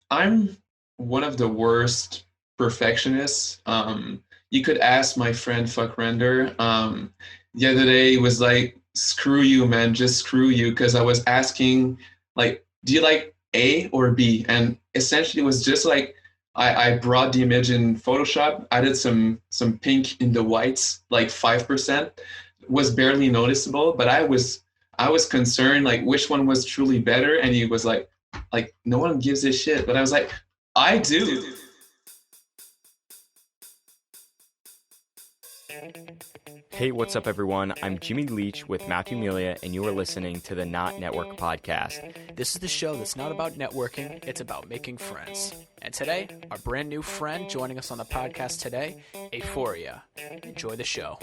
I'm one of the worst perfectionists. You could ask my friend Fuck Render. The other day it was like, screw you, man, just screw you, because I was asking, like, do you like A or B? And essentially it was just like I brought the image in Photoshop, added some pink in the whites, like 5%, was barely noticeable, but I was concerned like which one was truly better, and he was like no one gives a shit. But I was like, I do. Hey, what's up, everyone? I'm Jimmy Leach with Matthew Melia, and you are listening to the Not Network podcast. This is the show that's not about networking, it's about making friends. And today, our brand new friend joining us on the podcast today, Aeforia. Enjoy the show.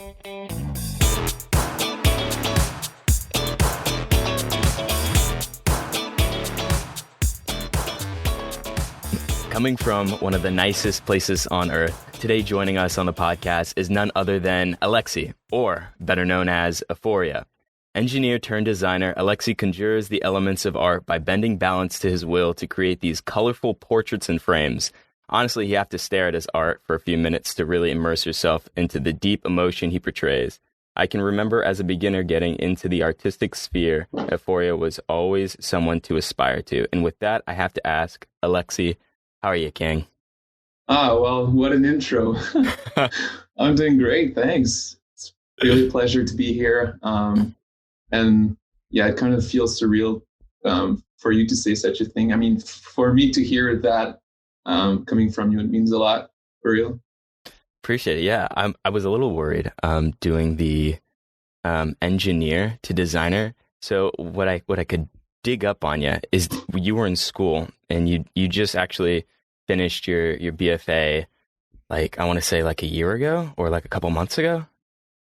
Coming from one of the nicest places on earth, today joining us on the podcast is none other than Alexi, or better known as Aphoria. Engineer turned designer, Alexi conjures the elements of art by bending balance to his will to create these colorful portraits and frames. Honestly, you have to stare at his art for a few minutes to really immerse yourself into the deep emotion he portrays. I can remember as a beginner getting into the artistic sphere, Aphoria was always someone to aspire to. And with that, I have to ask, Alexi, how are you, King? Well, what an intro. I'm doing great, thanks. It's really a pleasure to be here. And yeah, it kind of feels surreal for you to say such a thing. I mean, for me to hear that coming from you, it means a lot, for real. Appreciate it. Yeah, I was a little worried doing the engineer to designer. So what I could dig up on you is you were in school and you just actually finished your BFA, like I want to say like a year ago or like a couple months ago.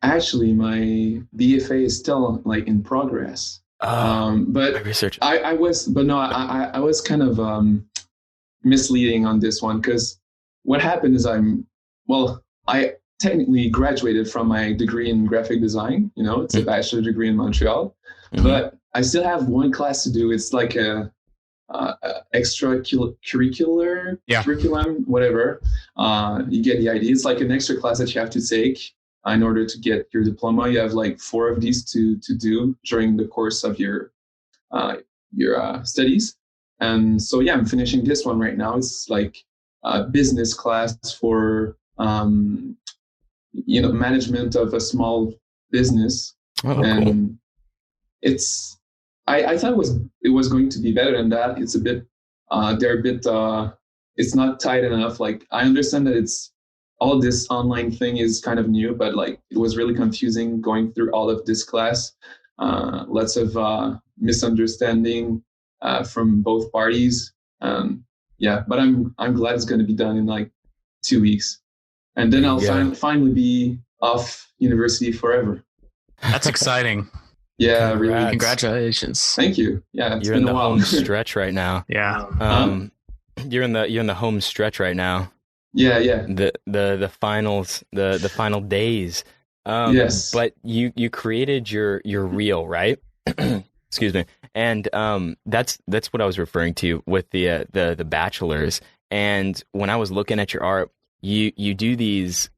Actually, my BFA is still like in progress. But my research. I was kind of misleading on this one, because what happened is I technically graduated from my degree in graphic design. You know, it's a bachelor degree in Montreal, but I still have one class to do. It's like a extracurricular curriculum, whatever. You get the idea. It's like an extra class that you have to take in order to get your diploma. You have like 4 of these to do during the course of your studies. And so yeah, I'm finishing this one right now. It's like a business class for management of a small business. And cool. It's I thought it was going to be better than that. It's a bit it's not tight enough. Like, I understand that it's all this online thing is kind of new, but like it was really confusing going through all of this class. Lots of misunderstanding from both parties. Yeah, but I'm glad it's going to be done in like 2 weeks, and then I'll finally be off university forever. That's exciting. Yeah, Congrats. really. Congratulations. Thank you. Yeah, You're in the home stretch right now. Yeah. You're in the home stretch right now. Yeah. The finals, the final days. Yes. But you created your reel, right? Excuse me. And that's what I was referring to with the bachelors. And when I was looking at your art, you do these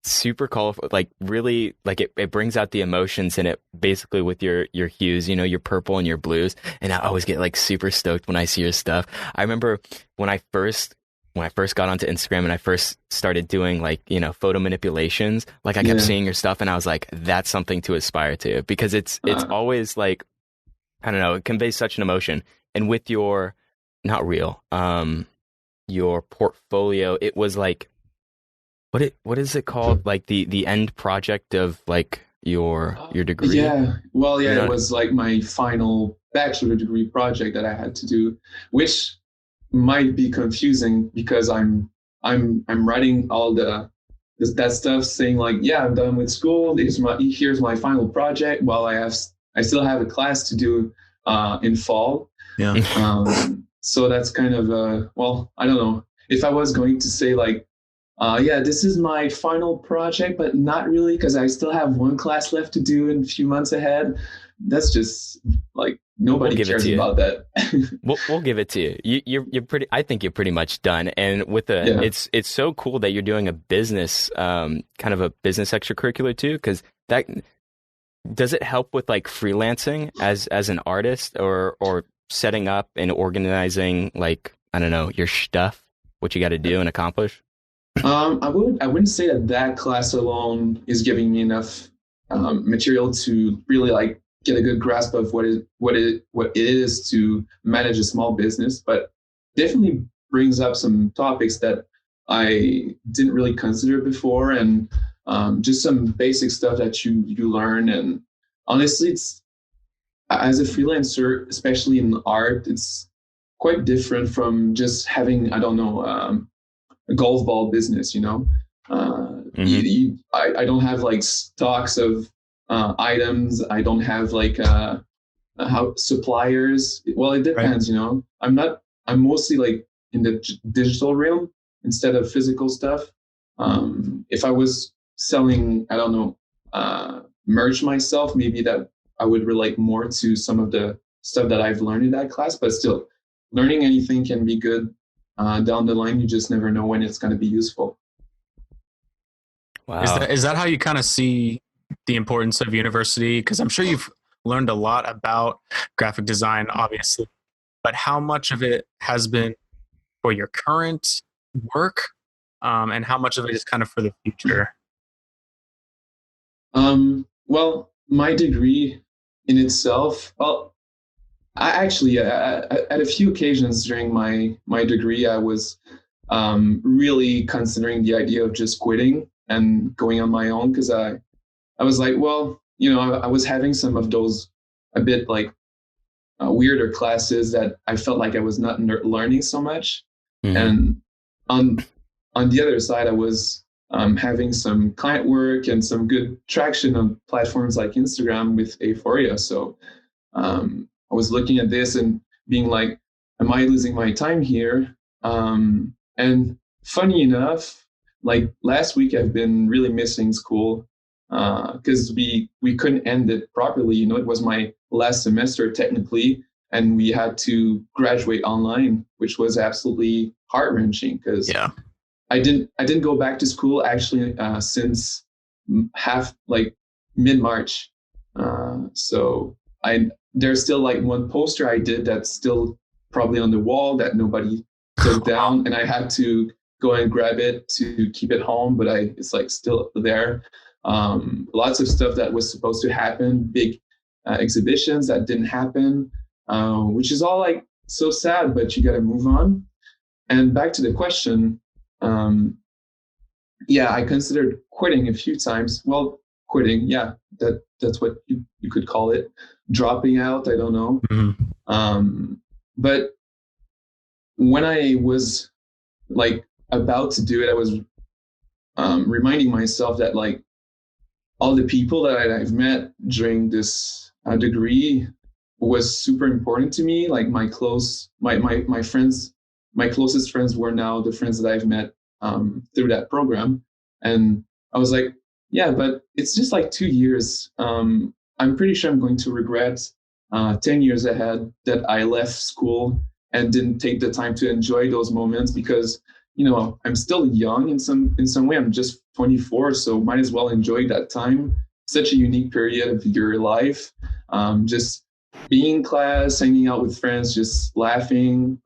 super colorful, like really, like it brings out the emotions in it, basically with your hues, your purple and your blues. And I always get like super stoked when I see your stuff. I remember when I first got onto Instagram and I first started doing like, photo manipulations, like I kept seeing your stuff and I was like, that's something to aspire to, because it's always like, I don't know, it conveys such an emotion. And with your, not reel, your portfolio, it was like, what is it called? Like the end project of like your degree? Yeah. Well, yeah, it was like my final bachelor degree project that I had to do, which might be confusing because I'm writing all that stuff saying like, yeah, I'm done with school. Here's my final project, while I still have a class to do in fall. Yeah. So that's kind of I don't know if I was going to say like, this is my final project, but not really, because I still have one class left to do in a few months ahead. That's just like nobody give it cares to you. about that. We'll give it to you. You're pretty. I think you're pretty much done. And with Yeah. it's so cool that you're doing a business, kind of a business extracurricular too, because that does it help with like freelancing as an artist or setting up and organizing, like, I don't know, your stuff, what you got to do and accomplish. I wouldn't say that class alone is giving me enough material to really like get a good grasp of what it is to manage a small business, but definitely brings up some topics that I didn't really consider before, and just some basic stuff that you learn. And honestly, it's as a freelancer, especially in art, it's quite different from just having, I don't know, a golf ball business, you know. I don't have like stocks of items. I don't have like how suppliers. Well, it depends, you know. I'm mostly like in the digital realm instead of physical stuff. If I was selling, I don't know, merch myself, maybe that I would relate more to some of the stuff that I've learned in that class. But still, learning anything can be good. Down the line, you just never know when it's going to be useful. Wow. Is that how you kind of see the importance of university? Because I'm sure you've learned a lot about graphic design, obviously, but how much of it has been for your current work, and how much of it is kind of for the future? Well, my degree in itself, well, I actually, at a few occasions during my degree, I was really considering the idea of just quitting and going on my own, because I was like, well, you know, I was having some of those a bit like weirder classes that I felt like I was not learning so much. Mm-hmm. And on the other side, I was having some client work and some good traction on platforms like Instagram with Aeforia. So I was looking at this and being like, am I losing my time here? And funny enough, like last week, I've been really missing school because we couldn't end it properly. You know, it was my last semester technically, and we had to graduate online, which was absolutely heart-wrenching because I didn't go back to school actually since mid-March. So there's still like one poster I did that's still probably on the wall that nobody took down, and I had to go and grab it to keep it home, but it's like still there. Lots of stuff that was supposed to happen, big exhibitions that didn't happen, which is all like so sad, but you got to move on. And back to the question, I considered quitting a few times. Well, quitting, that's what you could call it. Dropping out, I don't know. Mm-hmm. But when I was like about to do it, I was reminding myself that like all the people that I've met during this degree was super important to me. Like my friends, my closest friends were now the friends that I've met through that program. And I was like, yeah, but it's just like 2 years. I'm pretty sure I'm going to regret 10 years ahead that I left school and didn't take the time to enjoy those moments, because, you know, I'm still young in some way. I'm just 24, so might as well enjoy that time. Such a unique period of your life. Just being in class, hanging out with friends, just laughing,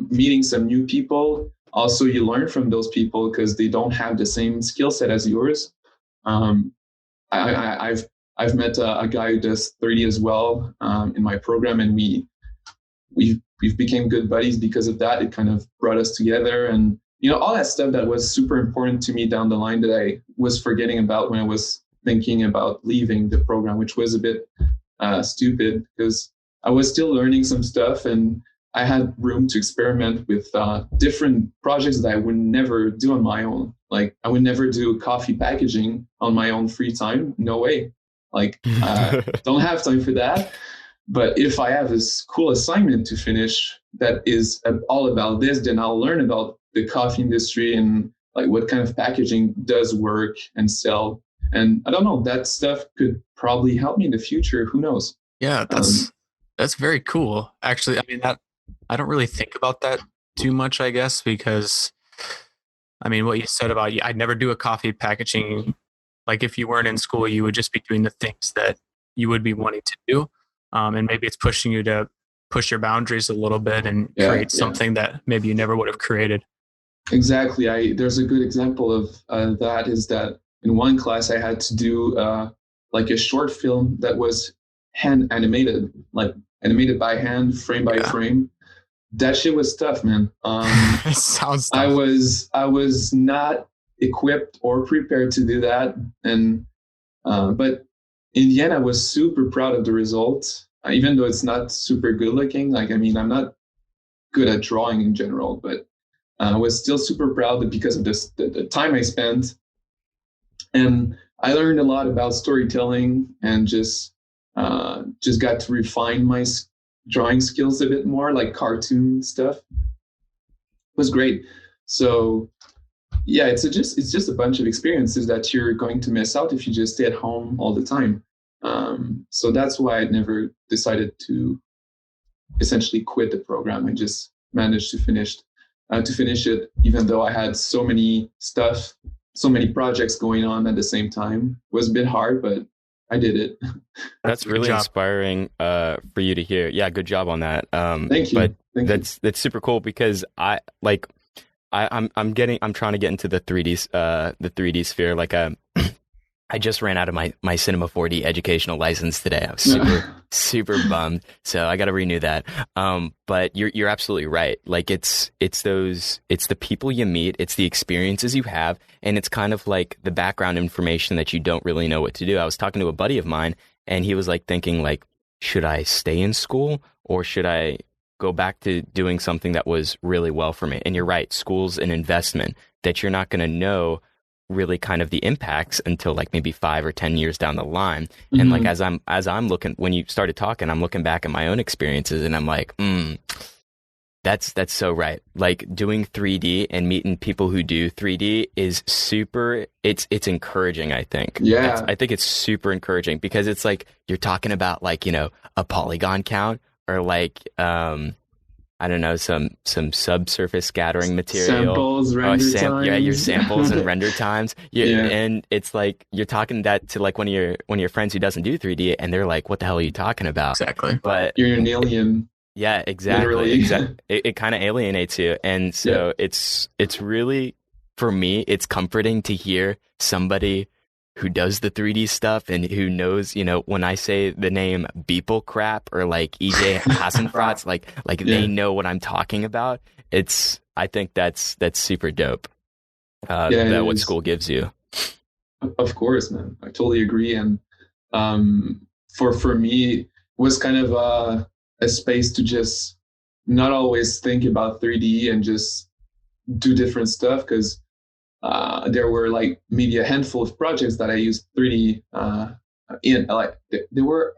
meeting some new people. Also, you learn from those people because they don't have the same skill set as yours. I've met a guy who does 3D as well in my program, and we've became good buddies because of that. It kind of brought us together, and you know, all that stuff that was super important to me down the line that I was forgetting about when I was thinking about leaving the program, which was a bit stupid because I was still learning some stuff, and I had room to experiment with different projects that I would never do on my own. Like I would never do coffee packaging on my own free time. No way. Like don't have time for that. But if I have this cool assignment to finish that is all about this, then I'll learn about the coffee industry and like what kind of packaging does work and sell. And I don't know, that stuff could probably help me in the future. Who knows? Yeah, That's very cool. Actually, I mean that I don't really think about that too much, I guess, because I mean what you said about I'd never do a coffee packaging. Like if you weren't in school, you would just be doing the things that you would be wanting to do. And maybe it's pushing you to push your boundaries a little bit and Yeah, create yeah. something that maybe you never would have created. Exactly. There's a good example of that is that in one class I had to do like a short film that was hand animated, like animated by hand, frame by Yeah. frame. That shit was tough, man. It sounds I tough. was not equipped or prepared to do that, and but in the end, I was super proud of the result, even though it's not super good looking. Like, I mean, I'm not good at drawing in general, but I was still super proud because of this the time I spent, and I learned a lot about storytelling and just got to refine my drawing skills a bit more, like cartoon stuff. It was great. So yeah, it's just a bunch of experiences that you're going to miss out if you just stay at home all the time. So that's why I never decided to essentially quit the program. I just managed to finish it, even though I had so many projects going on at the same time. It was a bit hard, but I did it. That's Good really job. inspiring for you to hear. Yeah, good job on that. Thank you. But Thank you. that's super cool because I'm trying to get into the 3D sphere. Like I just ran out of my Cinema 4D educational license today. I was super bummed. So I got to renew that. But you're absolutely right. Like it's the people you meet, it's the experiences you have, and it's kind of like the background information that you don't really know what to do. I was talking to a buddy of mine, and he was like thinking like, should I stay in school or should I go back to doing something that was really well for me? And you're right, school's an investment that you're not going to know really kind of the impacts until like maybe 5 or 10 years down the line. Mm-hmm. And like as I'm looking, when you started talking, I'm looking back at my own experiences and I'm like, that's so right. Like doing 3D and meeting people who do 3D is super, it's encouraging, I think. Yeah. I think it's super encouraging because it's like you're talking about like, you know, a polygon count or like I don't know, some subsurface scattering material. Samples, render times. Yeah, your samples and render times. Yeah. And it's like you're talking that to like one of your friends who doesn't do 3D, and they're like, "What the hell are you talking about?" Exactly. But you're an alien. Yeah, exactly. It kind of alienates you, and so it's really, for me, it's comforting to hear somebody who does the 3D stuff and who knows, you know, when I say the name Beeple Crap or like EJ Hassenfratz, like they know what I'm talking about. I think that's super dope. That what school gives you. Of course, man. I totally agree. And for me, it was kind of a space to just not always think about 3D and just do different stuff because there were like maybe a handful of projects that I used 3D in. Like they were.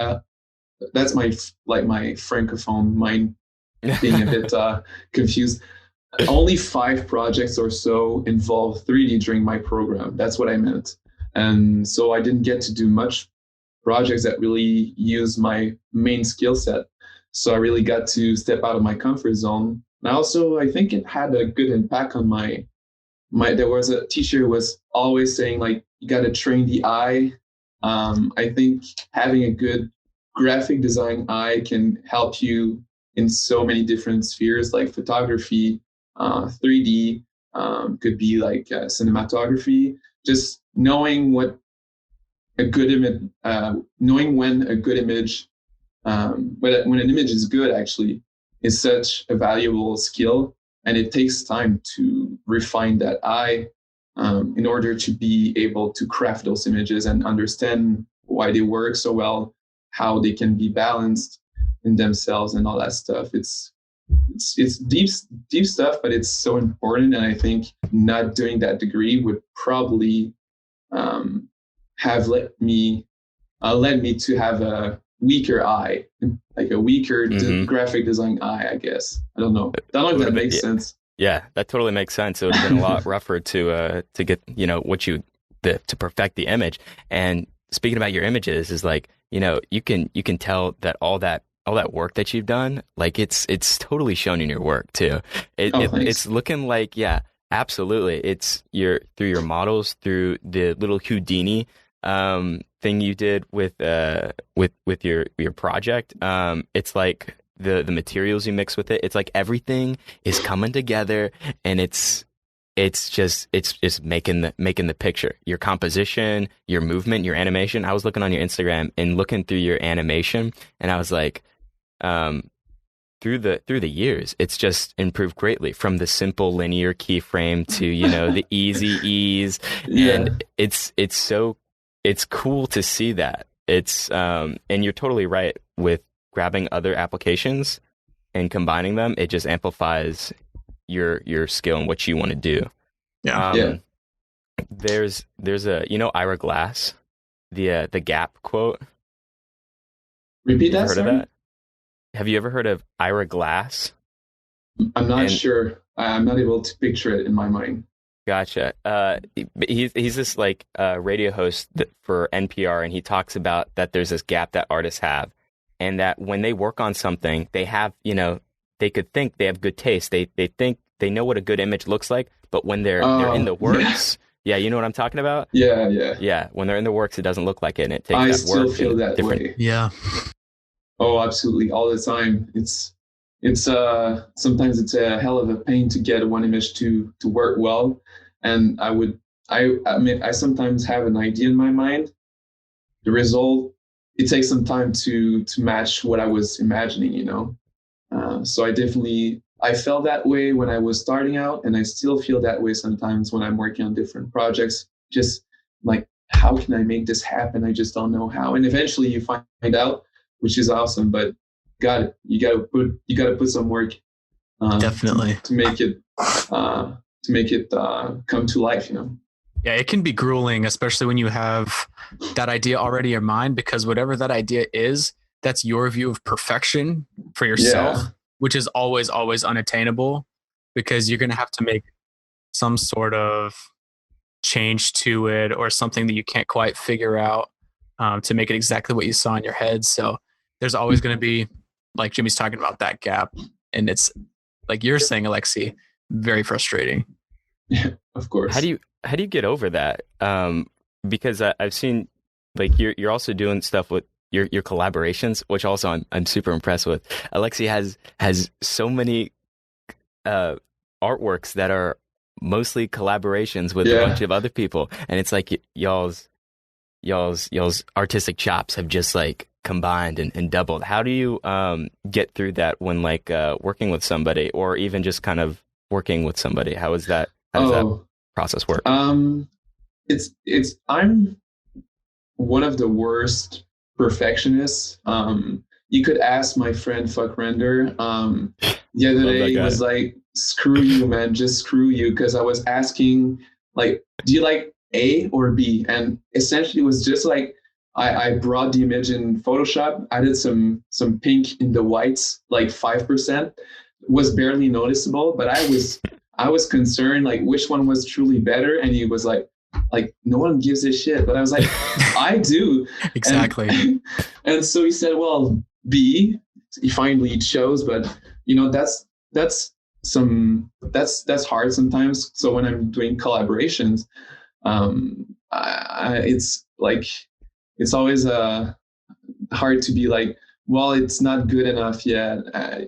That's my francophone mind being a bit confused. Only 5 projects or so involved 3D during my program. That's what I meant, and so I didn't get to do much projects that really use my main skill set. So I really got to step out of my comfort zone. And also, I think it had a good impact on my there was a teacher who was always saying like you got to train the eye. I think having a good graphic design eye can help you in so many different spheres like photography, 3D, could be like cinematography. Just knowing what a good image, knowing when a good image, when an image is good actually is such a valuable skill. And it takes time to refine that eye in order to be able to craft those images and understand why they work so well, how they can be balanced in themselves and all that stuff. It's deep stuff, but it's so important. And I think not doing that degree would probably have led me to have a weaker eye, like a weaker graphic design eye, I guess. I don't know if that makes sense. Yeah, that totally makes sense. It would have been a lot rougher to get, you know, to perfect the image. And speaking about your images is like, you know, you can tell that all that all that work that you've done, like it's totally shown in your work too. Thanks. It's looking like, yeah, absolutely. It's through your models, through the little Houdini thing you did with your project. It's like the materials you mix with it. It's like everything is coming together, and it's just making the picture. Your composition, your movement, your animation. I was looking on your Instagram and looking through your animation, and I was like, through the years, it's just improved greatly, from the simple linear keyframe to, the easy ease. Yeah. And it's cool to see that. It's and you're totally right with grabbing other applications and combining them. It just amplifies your skill and what you want to do. Yeah. There's a, Ira Glass, the Gap quote. Repeat that. Heard of that? Have you ever heard of Ira Glass? I'm not sure. I'm not able to picture it in my mind. Gotcha. He's this like radio host for NPR, and he talks about that there's this gap that artists have, and that when they work on something, they have, they could think they have good taste. They think they know what a good image looks like, but when they're in the works, yeah, you know what I'm talking about? Yeah. When they're in the works, it doesn't look like it, and it takes I that still work. feel that way. Yeah. Oh, absolutely, all the time. It's sometimes it's a hell of a pain to get one image to work well, and I mean, I sometimes have an idea in my mind. The result, it takes some time to match what I was imagining, So I felt that way when I was starting out, and I still feel that way sometimes when I'm working on different projects. Just like, how can I make this happen? I just don't know how. And eventually you find out, which is awesome. But you gotta put some work. Definitely to make it come to life. Yeah, it can be grueling, especially when you have that idea already in your mind, because whatever that idea is, that's your view of perfection for yourself. Yeah. Which is always, always unattainable, because you're going to have to make some sort of change to it, or something that you can't quite figure out to make it exactly what you saw in your head. So there's always going to be, like Jimmy's talking about, that gap. And it's, like you're saying, Alexi, very frustrating. Yeah, of course. How do you get over that? Because I've seen, like, you're also doing stuff with your collaborations, which also I'm super impressed with. Alexi has so many artworks that are mostly collaborations with a bunch of other people, and it's like y'all's artistic chops have just like combined and doubled. How do you get through that when like working with somebody, or even just kind of working with somebody? How does that process work? I'm one of the worst perfectionists. You could ask my friend Fuck Render. The other day he was like, "Screw you, man, just screw you," because I was asking, like, do you like A or B? And essentially it was just like, I brought the image in Photoshop, added some pink in the whites, like 5%, was barely noticeable, but I was concerned, like, which one was truly better, and he was like no one gives a shit. But I was like, I do. Exactly. And so he said, well, B. He finally chose, but that's hard sometimes. So when I'm doing collaborations, it's like, it's always hard to be like, well, it's not good enough yet,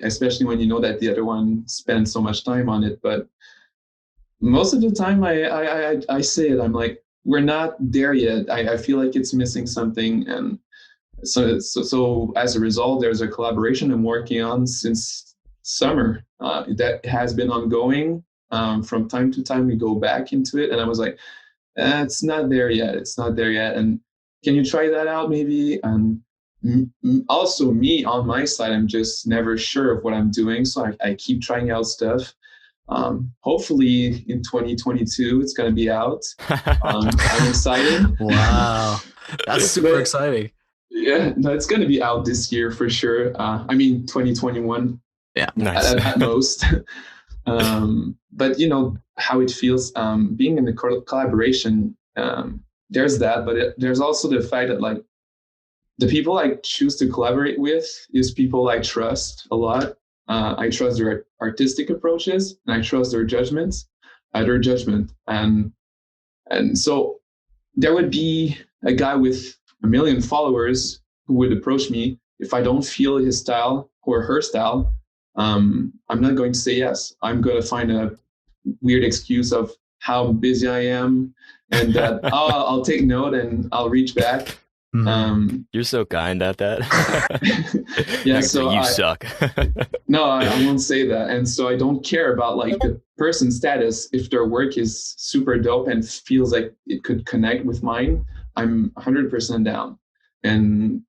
especially when you know that the other one spent so much time on it. But most of the time I say it, I'm like, we're not there yet. I feel like it's missing something. And so as a result, there's a collaboration I'm working on since summer that has been ongoing. From time to time, we go back into it. And I was like, it's not there yet. It's not there yet. And can you try that out maybe? And also me on my side, I'm just never sure of what I'm doing. So I keep trying out stuff. Hopefully in 2022 it's going to be out. I'm excited. Wow, that's super exciting. Yeah, no, it's going to be out this year for sure. 2021. Yeah, nice. at most. But how it feels being in the collaboration. There's that, but there's also the fact that, like, the people I choose to collaborate with is people I trust a lot. I trust their artistic approaches, and I trust their judgments, their judgment. And so there would be a guy with 1 million followers who would approach me. If I don't feel his style or her style, I'm not going to say yes. I'm going to find a weird excuse of how busy I am, and that I'll take note and I'll reach back. You're so kind at that. Yeah, so you suck. No, I won't say that. And so I don't care about like the person's status. If their work is super dope and feels like it could connect with mine, I'm 100% down. And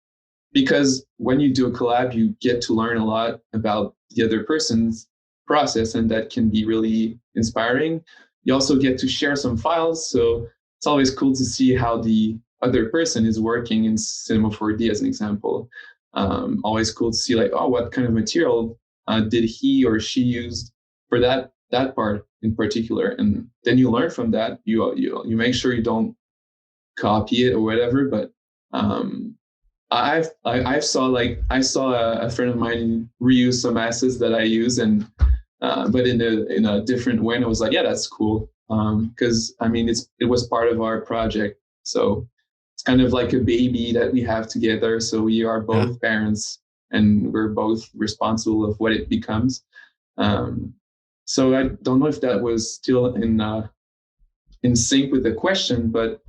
because when you do a collab, you get to learn a lot about the other person's process, and that can be really inspiring. You also get to share some files. So it's always cool to see how the other person is working in Cinema 4D, as an example. Always cool to see like, oh, what kind of material did he or she use for that part in particular, and then you learn from that. You make sure you don't copy it or whatever. But I saw a friend of mine reuse some assets that I use, and but in a different way. And I was like, yeah, that's cool, because I mean it was part of our project, so it's kind of like a baby that we have together. So we are both parents, and we're both responsible of what it becomes. So I don't know if that was still in sync with the question, but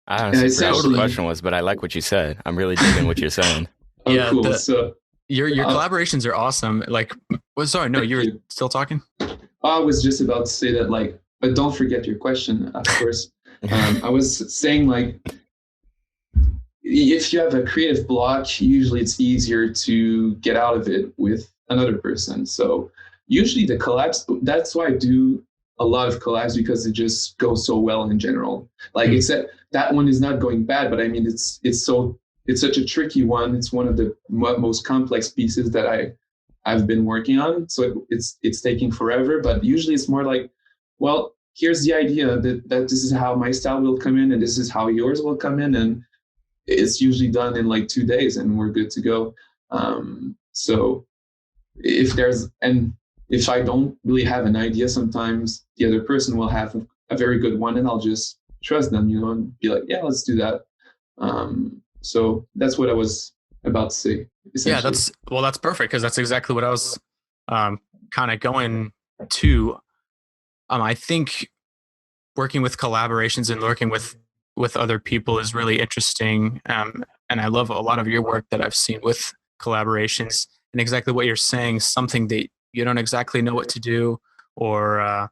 I honestly forgot what the question was, but I like what you said. I'm really digging what you're saying. Oh, yeah, cool. So your collaborations are awesome. Like, sorry, no, you were still talking? I was just about to say that, like, but don't forget your question, of course. I was saying, like, if you have a creative block, usually it's easier to get out of it with another person. So usually the collabs, that's why I do a lot of collabs, because it just goes so well in general. Like, except that one is not going bad, but I mean, it's such a tricky one. It's one of the most complex pieces that I've been working on. So it's taking forever, but usually it's more like, well, here's the idea that this is how my style will come in, and this is how yours will come in. And it's usually done in like 2 days, and we're good to go. So if I don't really have an idea, sometimes the other person will have a very good one, and I'll just trust them, and be like, yeah, let's do that. So that's what I was about to say. Yeah, that's perfect, because that's exactly what I was kind of going to. I think working with collaborations and working with other people is really interesting. And I love a lot of your work that I've seen with collaborations, and exactly what you're saying, something that you don't exactly know what to do, or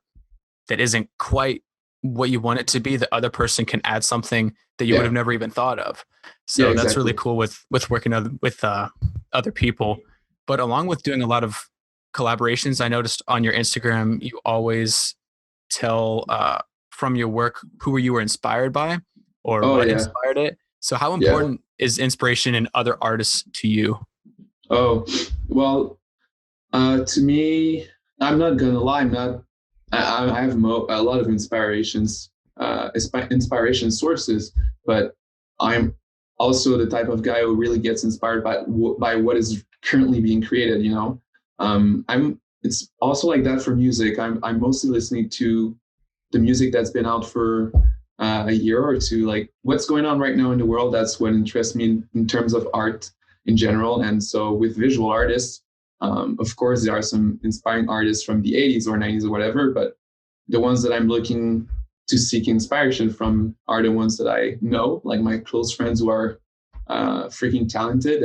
that isn't quite what you want it to be, the other person can add something that you would have never even thought of. So that's really cool with working with other people. But along with doing a lot of collaborations, I noticed on your Instagram, you always tell from your work who you were inspired by, or what inspired it. So how important is inspiration in other artists to you? Oh, well, to me, I'm not gonna lie, I have a lot of inspiration sources, but I'm also the type of guy who really gets inspired by what is currently being created. It's also like that for music. I'm mostly listening to the music that's been out for a year or two, like what's going on right now in the world. That's what interests me in terms of art in general. And so with visual artists, of course, there are some inspiring artists from the 80s or 90s or whatever, but the ones that I'm looking to seek inspiration from are the ones that I know, like my close friends who are freaking talented.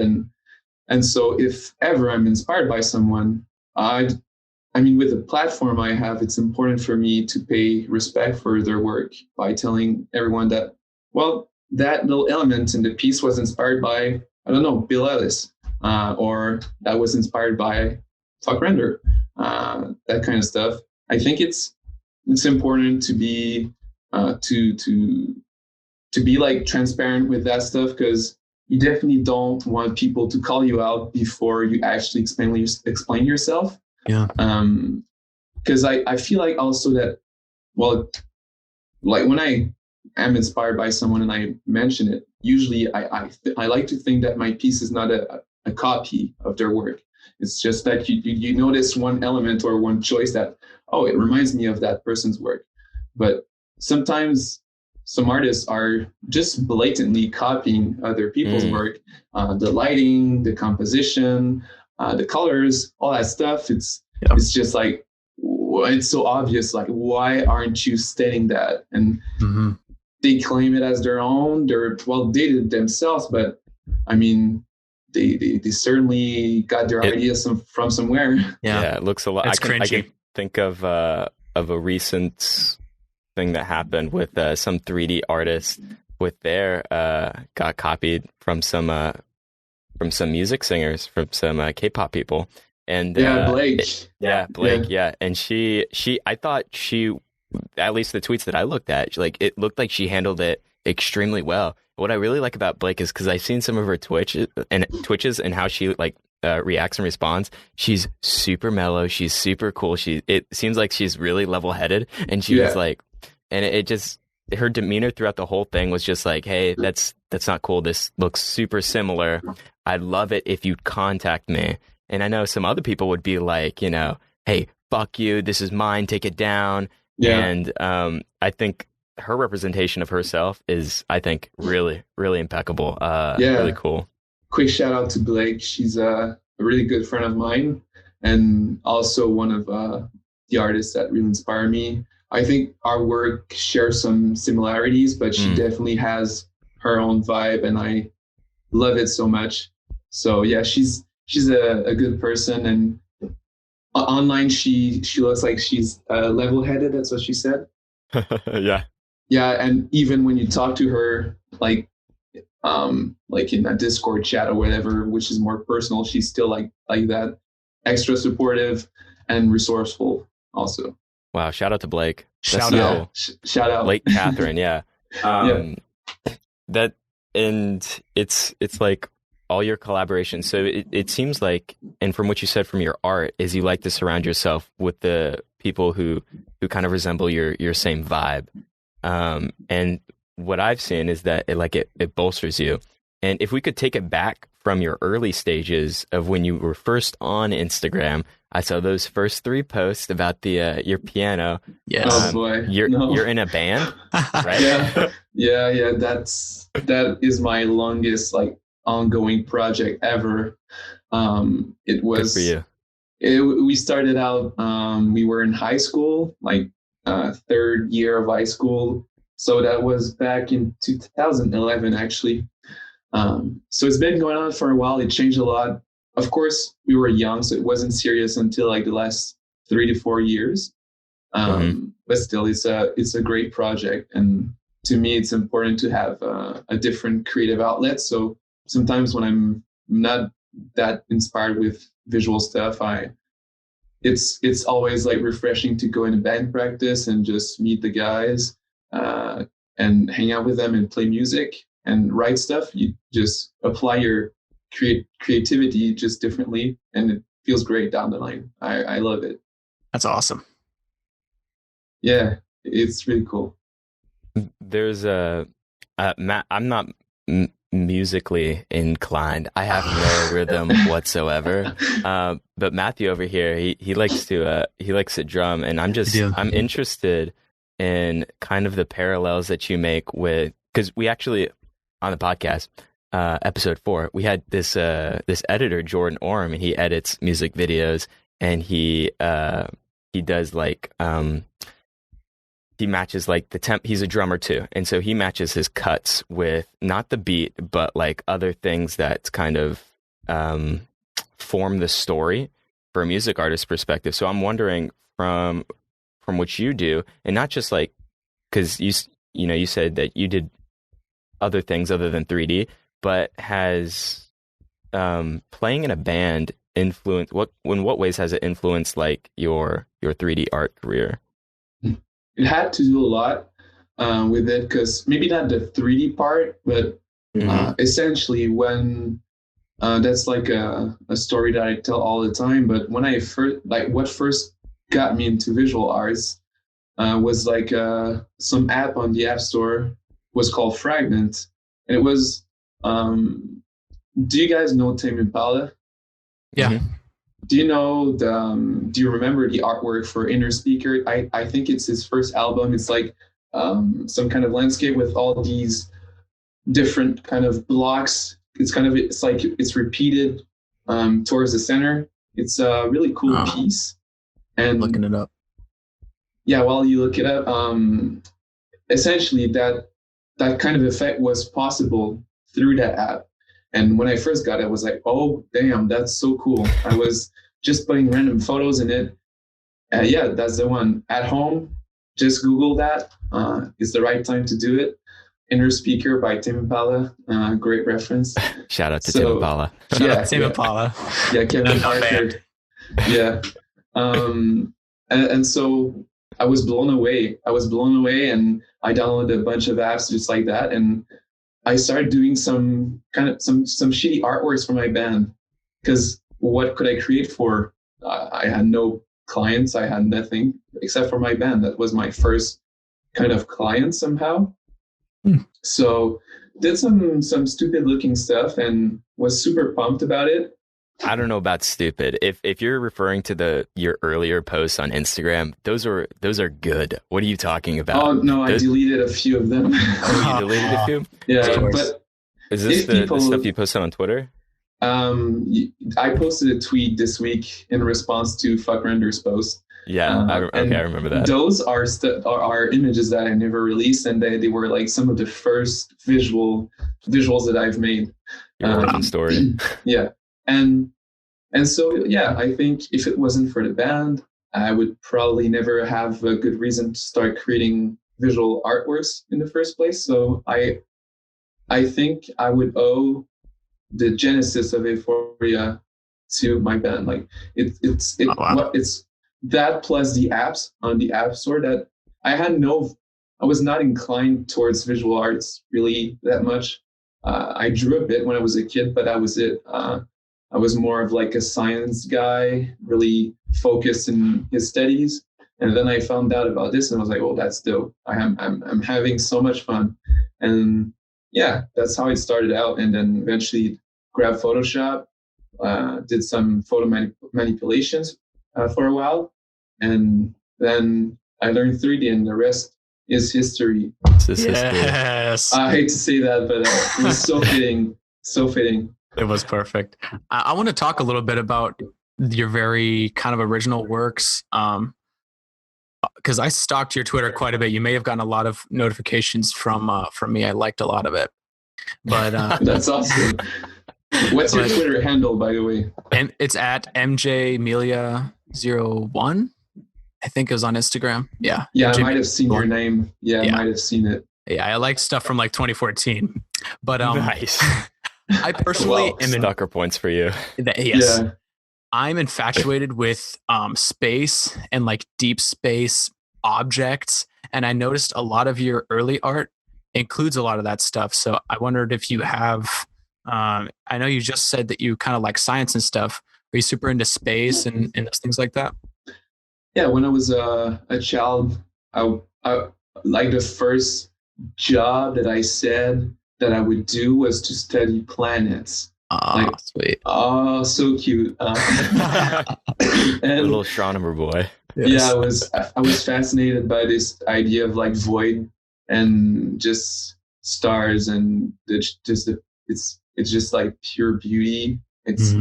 And so if ever I'm inspired by someone, I mean, with the platform I have, it's important for me to pay respect for their work by telling everyone that, well, that little element in the piece was inspired by, I don't know, Bill Ellis, or that was inspired by Fuck Render, that kind of stuff. I think it's important to be to be like transparent with that stuff, because you definitely don't want people to call you out before you actually explain yourself. Yeah. Because I feel like also that, well, like when I am inspired by someone and I mention it, usually I like to think that my piece is not a copy of their work. It's just that you notice one element or one choice that, oh, it reminds me of that person's work. But sometimes some artists are just blatantly copying other people's work. The lighting, the composition, the colors, all that stuff. It's just like, it's so obvious. Like, why aren't you stating that? And they claim it as their own. They did it themselves, but I mean, they certainly got their ideas from somewhere. Yeah, it looks a lot. It's I cringy. can think of a recent thing that happened with some 3D artist with their got copied from some music singers, from some K-pop people. And Blake. Blake. Yeah. And she, I thought she, at least the tweets that I looked at, like, it looked like she handled it extremely well. What I really like about Blake is because I've seen some of her twitches and how she like reacts and responds. She's super mellow. She's super cool. It seems like she's really level-headed, and she was like, and it just, her demeanor throughout the whole thing was just like, hey, that's not cool. This looks super similar. I'd love it if you'd contact me. And I know some other people would be like, you know, hey, fuck you. This is mine. Take it down. Yeah. And I think her representation of herself is, I think, really, really impeccable. Really cool. Quick shout out to Blake. She's a really good friend of mine, and also one of the artists that really inspire me. I think our work shares some similarities, but she definitely has her own vibe, and I love it so much. So yeah, she's a good person, and online she looks like she's level-headed. That's what she said. Yeah, and even when you talk to her, like in a Discord chat or whatever, which is more personal, she's still like that, extra supportive and resourceful also. Wow, shout out to Blake. Shout out. Shout out. Blake Catherine, yeah. That, and it's like all your collaborations. So it seems like, and from what you said from your art, is you like to surround yourself with the people who kind of resemble your same vibe. And what I've seen is that it bolsters you. And if we could take it back from your early stages of when you were first on Instagram, I saw those first 3 posts about the your piano. Yes. Oh boy. You're in a band, right? Yeah. That is my longest like ongoing project ever. It was good for you. We started out. We were in high school, like 3rd year of high school. So that was back in 2011, actually. So it's been going on for a while. It changed a lot. Of course, we were young, so it wasn't serious until like the last 3 to 4 years. But still, it's a great project, and to me, it's important to have a different creative outlet. So sometimes when I'm not that inspired with visual stuff, it's always like refreshing to go in a band practice and just meet the guys and hang out with them and play music and write stuff. You just apply your creativity just differently, and it feels great down the line. I love it. That's awesome. Yeah, it's really cool. There's Matt, I'm not musically inclined. I have no rhythm whatsoever. But Matthew over here, he likes to drum, and I'm interested in kind of the parallels that you make with, because we actually on the podcast, episode 4, we had this editor, Jordan Orm, and he edits music videos, and he does like he matches like the temp. He's a drummer too, and so he matches his cuts with not the beat, but like other things that kind of form the story for a music artist's perspective. So I'm wondering from what you do, and not just like, because you said that you did other things other than 3D, but has playing in a band influenced, in what ways has it influenced like your 3D art career? It had to do a lot with it, because maybe not the 3D part, but essentially when that's like a story that I tell all the time. But when I what first got me into visual arts was like some app on the App Store was called Fragment. And it was, do you guys know Tame Impala? Yeah. Mhm. Do you know do you remember the artwork for Inner Speaker? I think it's his first album. It's like some kind of landscape with all these different kind of blocks. It's like it's repeated towards the center. It's a really cool piece. And Looking it up. yeah, while you look it up, essentially that kind of effect was possible through that app. And when I first got it, I was like, oh, damn, that's so cool. I was just putting random photos in it. Yeah, that's the one. At home, just Google that. It's the right time to do it. Inner Speaker by Tame Impala. Great reference. Shout out to Tame Impala. Tame Impala. Yeah, Kevin Parker. Yeah. And so I was blown away. And I downloaded a bunch of apps just like that. And I started doing some shitty artworks for my band, because what could I create for? I had no clients. I had nothing except for my band. That was my first kind of client somehow. So did some stupid looking stuff and was super pumped about it. I don't know about stupid. If you're referring to your earlier posts on Instagram, those are good. What are you talking about? Oh no, I deleted a few of them. Oh, you deleted a few? Yeah, but is this the stuff you posted on Twitter? I posted a tweet this week in response to Fuck Render's post. Yeah, I remember that. Those are images that I never released, and they were like some of the first visuals that I've made. Your origin story. Yeah. And so, yeah, I think if it wasn't for the band, I would probably never have a good reason to start creating visual artworks in the first place. So I think I would owe the genesis of Aeforia to my band. Like it's that plus the apps on the App Store that I was not inclined towards visual arts really that much. I drew a bit when I was a kid, but that was it. I was more of like a science guy, really focused in his studies. And then I found out about this and I was like, oh, that's dope. I'm having so much fun. And yeah, that's how it started out. And then eventually grabbed Photoshop, did some photo manipulations for a while. And then I learned 3D and the rest is history. Yes. I hate to say that, but it was so fitting. So fitting. It was perfect. I want to talk a little bit about your very kind of original works. Because I stalked your Twitter quite a bit. You may have gotten a lot of notifications from me. I liked a lot of it. But that's awesome. What's your Twitter handle, by the way? And it's at MJMelia01. I think it was on Instagram. Yeah. Yeah, I might have seen your name. Yeah, I might have seen it. Yeah, I liked stuff from like 2014. But nice. I personally am Stalker points for you. Yes. Yeah. I'm infatuated with space and like deep space objects. And I noticed a lot of your early art includes a lot of that stuff. So I wondered if you have, I know you just said that you kind of like science and stuff. Are you super into space and things like that? Yeah, when I was a child, I like the first job that I said that I would do was to study planets. Oh, sweet. Oh, so cute. And little astronomer boy. Yes. Yeah, I was fascinated by this idea of like void and just stars, and it's just like pure beauty. It's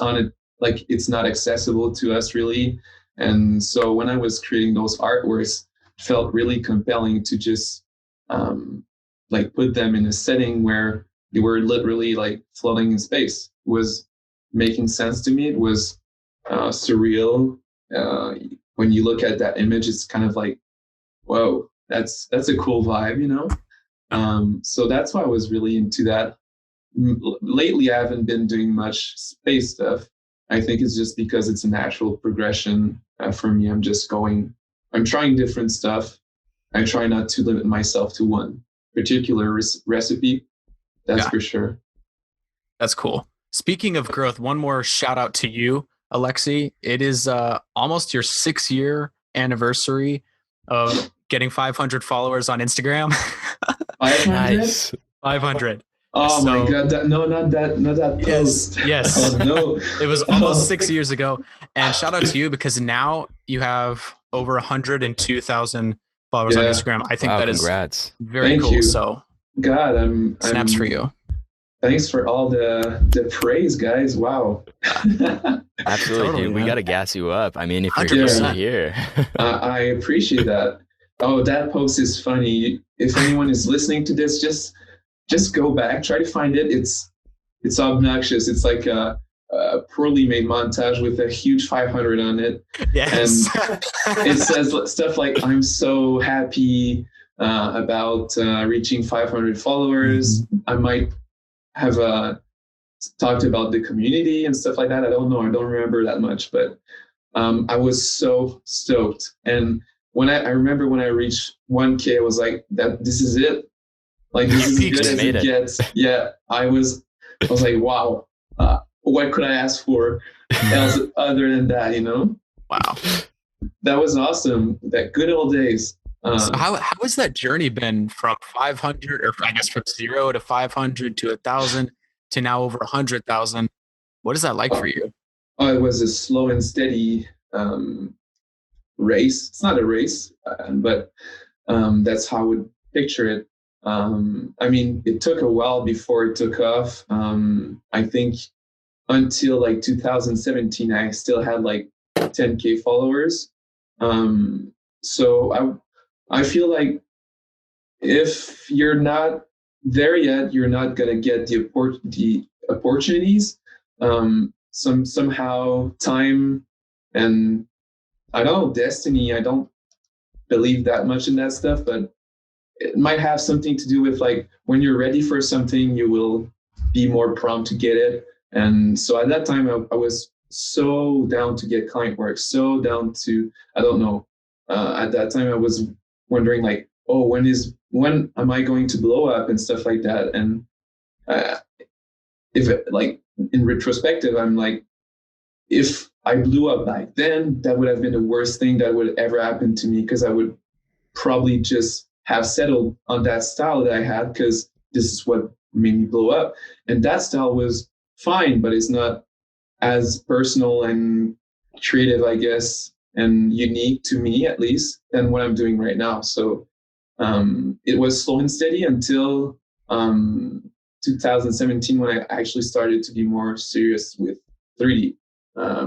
on it, like it's not accessible to us really. And so when I was creating those artworks, it felt really compelling to just like put them in a setting where they were literally like floating in space. It was making sense to me. It was surreal. When you look at that image, it's kind of like, whoa, that's a cool vibe, you know? So that's why I was really into that. Lately, I haven't been doing much space stuff. I think it's just because it's a natural progression for me. I'm trying different stuff. I try not to limit myself to one particular recipe. That's for sure. That's cool. Speaking of growth, one more shout out to you, Alexi. It is almost your 6-year anniversary of getting 500 followers on Instagram. 500? Nice. 500. Oh my So- God! Not that post. Yes. Oh no! It was almost 6 years ago. And shout out to you because now you have over 102,000 followers on Yeah. Instagram. I think Wow, that is congrats. very Thank cool. you. So God, snaps I'm for you. Thanks for all the praise, guys. Wow. Absolutely, Totally, dude. We man. got to gas you up. I mean, if you're 100%. here. I appreciate that. Oh, that post is funny. If anyone is listening to this, just go back, try to find it. It's obnoxious. It's like a poorly made montage with a huge 500 on it. Yes. It says stuff like, "I'm so happy about reaching 500 followers." Mm-hmm. I might have talked about the community and stuff like that. I don't know. I don't remember that much, but I was so stoked. And when I remember when I reached 1K, I was like, "This is it. Like, this is as good as it gets." Yeah, I was like, wow, what could I ask for else other than that, you know? Wow. That was awesome. That good old days. So how has that journey been from 500, or I guess from 0 to 500 to 1,000 to now over 100,000? What is that like for you? It was a slow and steady race. It's not a race, but that's how I would picture it. I mean, it took a while before it took off. I think until like 2017, I still had like 10K followers. So I feel like if you're not there yet, you're not gonna get the opportunities. Somehow time and I don't know, destiny. I don't believe that much in that stuff, but it might have something to do with like when you're ready for something, you will be more prompt to get it. And so at that time, I was so down to get client work, so down to, I don't know. At that time, I was wondering like, oh, when am I going to blow up and stuff like that? And if it, like in retrospective, I'm like, if I blew up back then, that would have been the worst thing that would ever happen to me, because I would probably just have settled on that style that I had because this is what made me blow up. And that style was fine, but it's not as personal and creative, I guess, and unique to me at least than what I'm doing right now. So it was slow and steady until 2017 when I actually started to be more serious with 3D.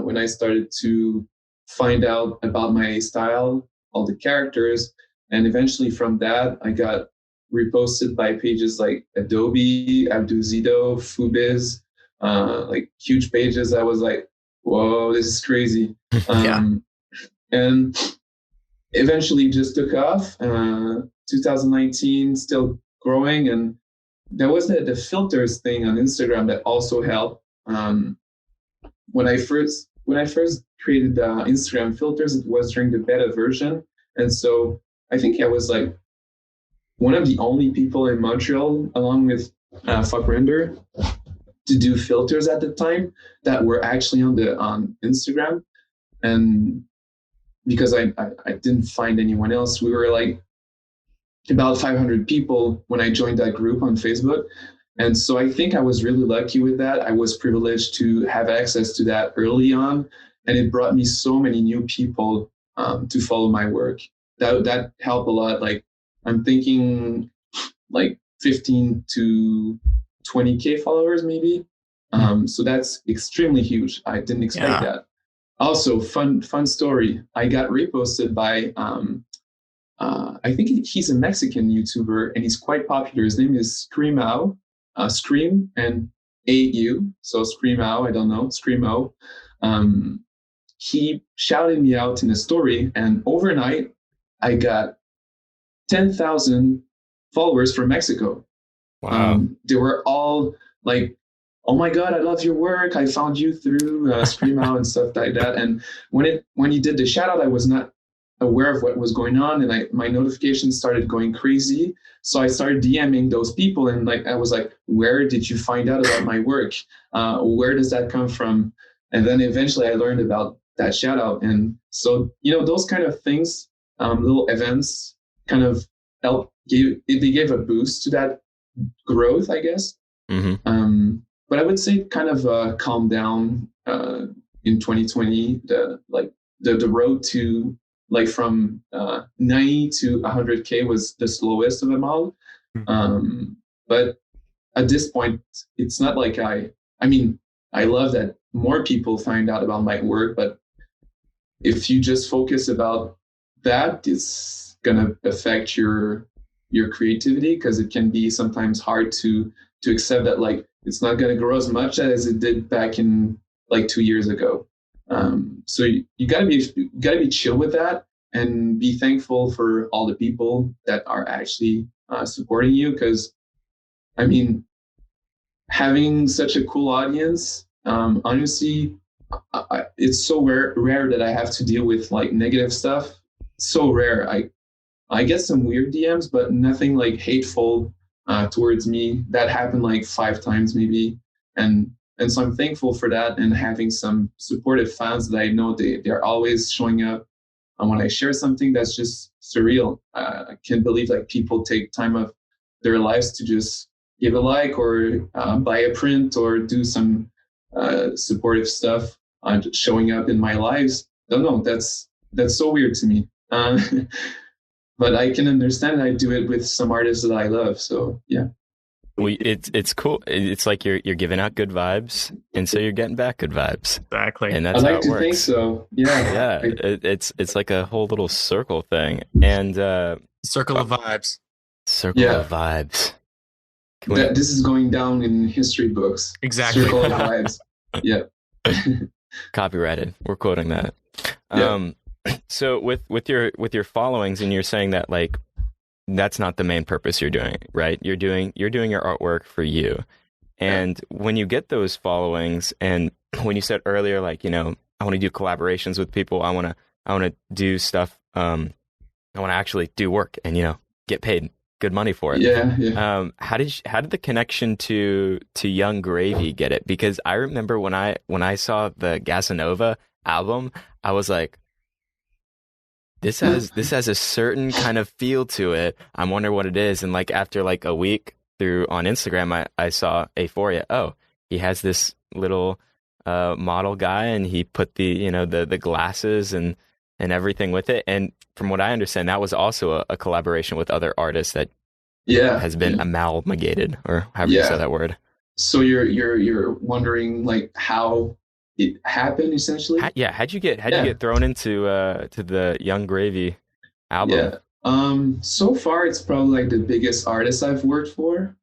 When I started to find out about my style, all the characters, and eventually from that, I got reposted by pages like Adobe, Abduzido, Fubiz, like huge pages. I was like, whoa, this is crazy. And eventually just took off. 2019, still growing. And there was the filters thing on Instagram that also helped. When I first created the Instagram filters, it was during the beta version. And so I think I was like one of the only people in Montreal, along with Fuck Render, to do filters at the time that were actually on Instagram. And because I didn't find anyone else, we were like about 500 people when I joined that group on Facebook. And so I think I was really lucky with that. I was privileged to have access to that early on, and it brought me so many new people to follow my work. That helped a lot. Like I'm thinking like 15 to 20K followers maybe. So that's extremely huge. I didn't expect that. Also, fun story. I got reposted by I think he's a Mexican YouTuber and he's quite popular. His name is Screamo. Scream and AU, so Screamo, I don't know, Screamo. He shouted me out in a story, and overnight, I got 10,000 followers from Mexico. Wow. They were all like, "Oh my God, I love your work. I found you through Screamo and stuff like that." And when he did the shout out, I was not aware of what was going on, and my notifications started going crazy. So I started DMing those people, and like I was like, "Where did you find out about my work? Where does that come from?" And then eventually I learned about that shout out. And so, you know, those kind of things, little events kind of they gave a boost to growth, I guess. Mm-hmm. But I would say kind of calm down in 2020. The road to like from 90 to 100K was the slowest of them all. But at this point, it's not like I mean, I love that more people find out about my work, but if you just focus about that, it's gonna affect your creativity, because it can be sometimes hard to accept that like it's not gonna grow as much as it did back in like 2 years ago. So you gotta be chill with that and be thankful for all the people that are actually supporting you, because I mean, having such a cool audience, honestly, it's so rare that I have to deal with like negative stuff. So rare. I get some weird DMs, but nothing like hateful towards me. That happened like 5 times maybe, and so I'm thankful for that, and having some supportive fans that I know they're always showing up. And when I share something, that's just surreal. I can't believe like people take time of their lives to just give a like or buy a print or do some supportive stuff showing up in my lives. Don't know. That's so weird to me. But I can understand. I do it with some artists that I love. So yeah. It's cool. It's like you're giving out good vibes, and so you're getting back good vibes. Exactly. And that's I how like it to works. think so. Yeah. Yeah. It's like a whole little circle thing, and Circle of vibes. circle Yeah. of vibes. This is going down in history books. Exactly. Circle of vibes. Yeah. Copyrighted. We're quoting that. Yeah. So with your followings, and you're saying that like that's not the main purpose you're doing, right? You're doing your artwork for you. And when you get those followings, and when you said earlier, like, you know, I want to do collaborations with people, I want to do stuff, I want to actually do work and, you know, get paid good money for it. Yeah. How did the connection to Young Gravy get it? Because I remember when I saw the Gasanova album, I was like, this has a certain kind of feel to it. I wonder what it is. And like after like a week on Instagram, I saw Aeforia. Oh, he has this little model guy, and he put the glasses and everything with it. And from what I understand, that was also a collaboration with other artists that has been amalgamated, or however you say that word. So you're wondering like how it happened, essentially? How'd you get thrown into to the Young Gravy album? Yeah. So far it's probably like the biggest artist I've worked for.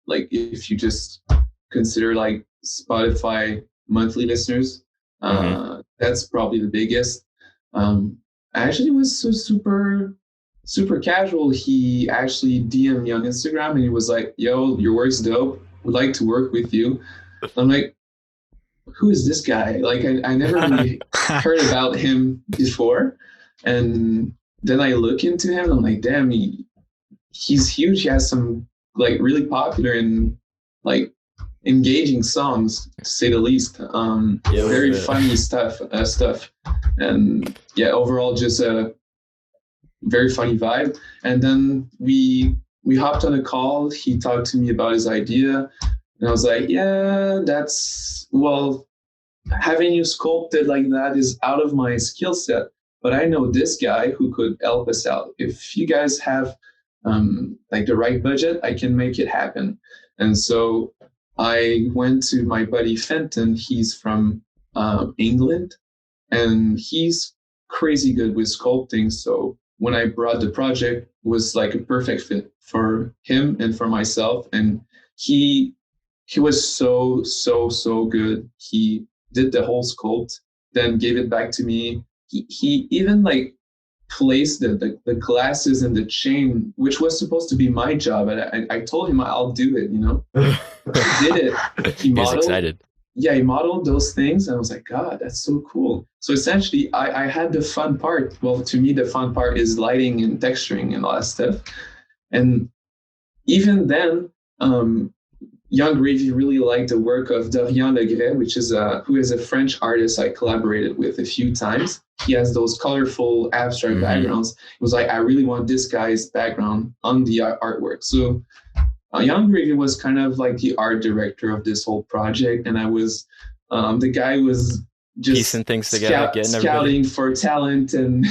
Like if you just consider like Spotify monthly listeners, that's probably the biggest. Actually was so super casual. He actually DM'd me on Instagram and he was like, "Yo, your work's dope. Would like to work with you." I'm like, who is this guy? Like I never really heard about him before. And then I look into him and I'm like, damn, he's huge. He has some like really popular and like engaging songs, to say the least. Very funny stuff. And yeah, overall just a very funny vibe. And then we hopped on a call. He talked to me about his idea. And I was like, yeah, having you sculpted like that is out of my skill set, but I know this guy who could help us out. If you guys have like the right budget, I can make it happen. And so I went to my buddy Fenton. He's from England, and he's crazy good with sculpting. So when I brought the project, it was like a perfect fit for him and for myself. And he was so good. He did the whole sculpt, then gave it back to me. He even like placed the glasses and the chain, which was supposed to be my job. And I told him I'll do it, you know. He did it. He modeled. He's excited. Yeah, he modeled those things. And I was like, God, that's so cool. So essentially I had the fun part. Well, to me, the fun part is lighting and texturing and all that stuff. And even then, Young Gravy really liked the work of Dorian Legret, who is a French artist I collaborated with a few times. He has those colorful abstract backgrounds. It was like, I really want this guy's background on the artwork. So Young Gravy was kind of like the art director of this whole project, and I was the guy who was Piecing just things together, getting everybody. scouting for talent and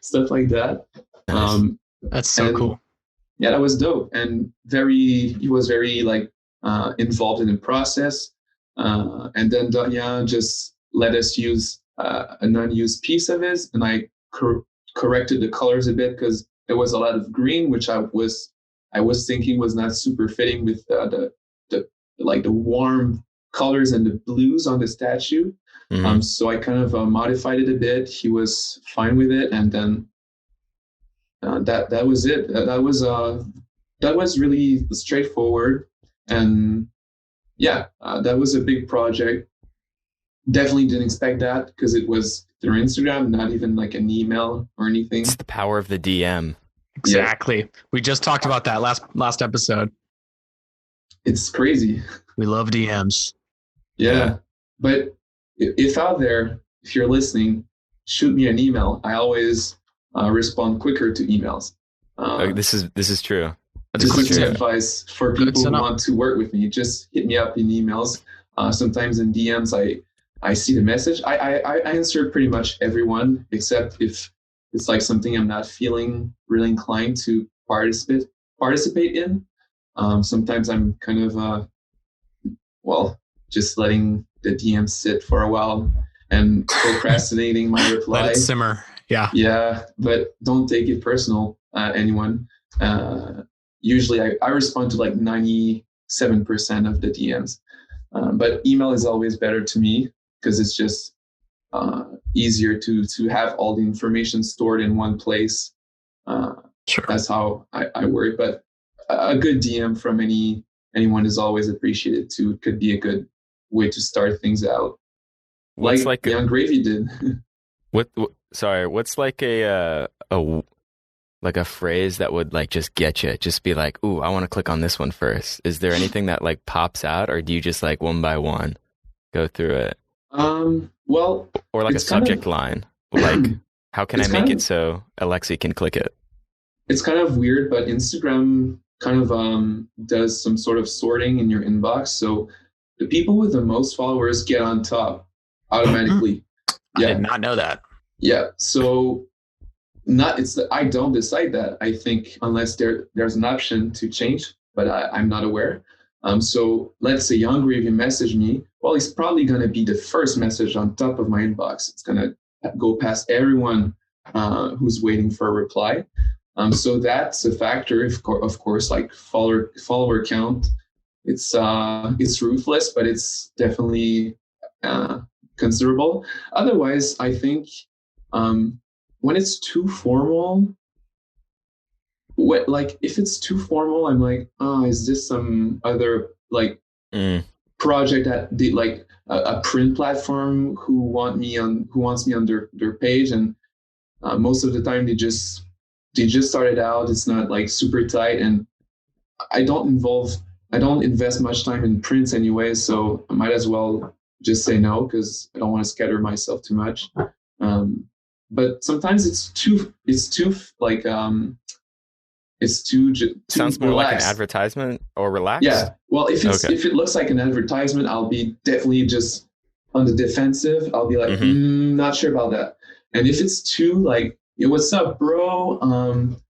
stuff like that. Nice. That's so and cool. yeah, that was dope, and he was very like involved in the process. And then Danya just let us use an unused piece of his, and I corrected the colors a bit because there was a lot of green, which I was thinking was not super fitting with the like the warm colors and the blues on the statue. So I kind of modified it a bit. He was fine with it, and then that was it. That was really straightforward, and yeah, that was a big project. Definitely didn't expect that because it was through Instagram, not even like an email or anything. It's the power of the DM. Exactly. Yeah. We just talked about that last episode. It's crazy. We love DMs. Yeah. But if out there, if you're listening, shoot me an email. I always respond quicker to emails. This is true. This is advice for people who want to work with me. Just hit me up in emails. Sometimes in DMs, I see the message. I answer pretty much everyone, except if it's like something I'm not feeling really inclined to participate in. Sometimes I'm kind of, just letting the DM sit for a while and procrastinating my reply. Let it simmer. Yeah. Yeah, but don't take it personal, anyone. Usually I respond to like 97% of the DMs. But email is always better to me because it's just easier to have all the information stored in one place. Sure. That's how I work. But a good DM from anyone is always appreciated too. It could be a good way to start things out. Like Young Gravy did. What's like a phrase that would like just get you? Just be like, ooh, I want to click on this one first. Is there anything that like pops out, or do you just like one by one go through it? Well, or like a subject line, like how can I make it so Alexi can click it? It's kind of weird, but Instagram kind of does some sort of sorting in your inbox. So the people with the most followers get on top automatically. I did not know that. Yeah. So I don't decide that. I think unless there's an option to change, but I'm not aware. So let's say Young Gravy message me. Well, it's probably going to be the first message on top of my inbox. It's going to go past everyone who's waiting for a reply. So that's a factor. Of course, like follower count. It's ruthless, but it's definitely considerable. Otherwise, I think when it's too formal, if it's too formal, I'm like, is this some other like project that did like a print platform who wants me on their page, and most of the time they just started out. It's not like super tight, and I don't invest much time in prints anyway, so I might as well just say no because I don't want to scatter myself too much. But sometimes it's too like it's too sounds more relaxed. Like an advertisement or relaxed. Yeah. Well, if it looks like an advertisement, I'll be definitely just on the defensive. I'll be like, not sure about that. And if it's too like, yo, what's up, bro?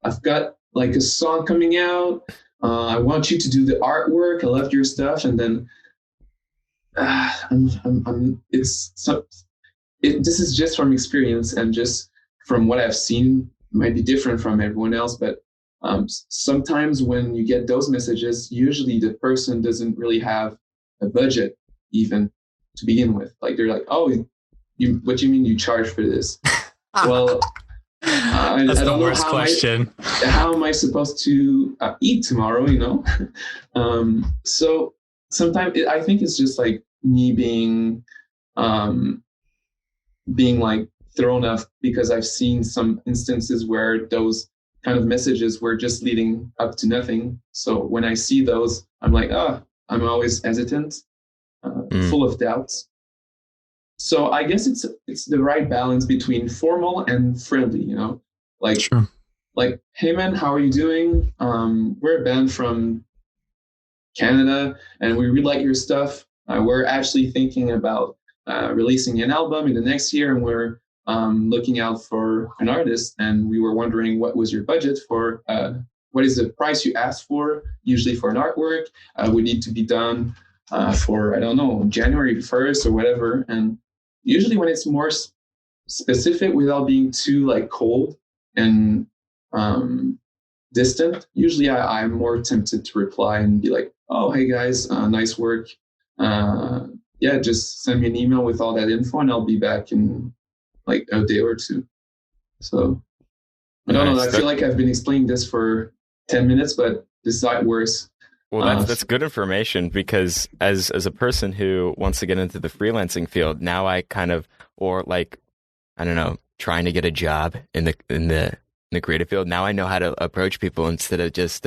I've got like a song coming out. I want you to do the artwork. I love your stuff. And then this is just from experience and just from what I've seen. Might be different from everyone else, but sometimes when you get those messages, usually the person doesn't really have a budget even to begin with. Like they're like, oh, what do you mean you charge for this? Well, that's the worst question. How am I supposed to eat tomorrow? So sometimes I think it's just like me being like thrown off because I've seen some instances where those kind of messages were just leading up to nothing. So when I see those, I'm like, I'm always hesitant, full of doubts. So I guess it's the right balance between formal and friendly, like, sure. Like, hey man, how are you doing? We're a band from Canada, and we really like your stuff. We're actually thinking about releasing an album in the next year, and we're looking out for an artist. And we were wondering what was your budget for, what is the price you ask for, usually for an artwork? Would need to be done for, I don't know, January 1st or whatever. And usually when it's more specific without being too like cold and distant, usually I'm more tempted to reply and be like, oh, hey guys, nice work. Yeah, just send me an email with all that info and I'll be back in like a day or two. So I don't know. I feel like I've been explaining this for 10 minutes, but this is how it works. Well, that's good information, because as a person who wants to get into the freelancing field, now I kind of, or like, I don't know, trying to get a job in the creative field. Now I know how to approach people instead of just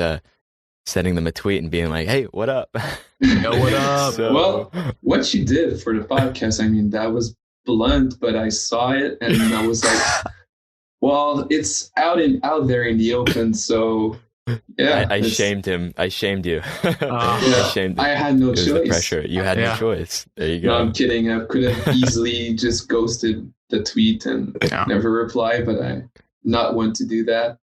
sending them a tweet and being like, "Hey, what up?" Yo, what up? So, well, what you did for the podcast, I mean, that was blunt, but I saw it and I was like, well, it's out there in the open, so yeah. I shamed him. I shamed you. Yeah, I shamed him. I had no choice. The pressure. You had no choice. There you go. No, I'm kidding. I could have easily just ghosted the tweet and never reply, but I not want to do that.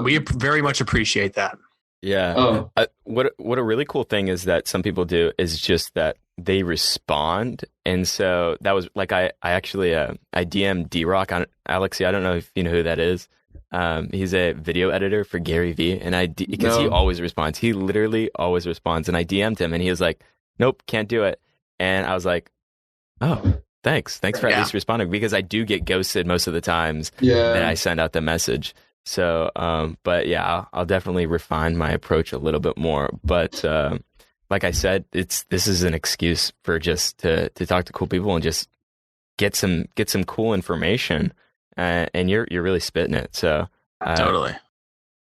We very much appreciate that. Yeah. What a really cool thing is that some people do is just that they respond. And so that was like, I actually, I DM'd D-Rock on Alexy. I don't know if you know who that is. He's a video editor for Gary Vee, and because he always responds. He literally always responds. And I DM'd him and he was like, nope, can't do it. And I was like, oh, thanks for at least responding, because I do get ghosted most of the times that I send out the message. So, but yeah, I'll definitely refine my approach a little bit more. But like I said, this is an excuse for just to talk to cool people and just get some cool information. And you're really spitting it. So totally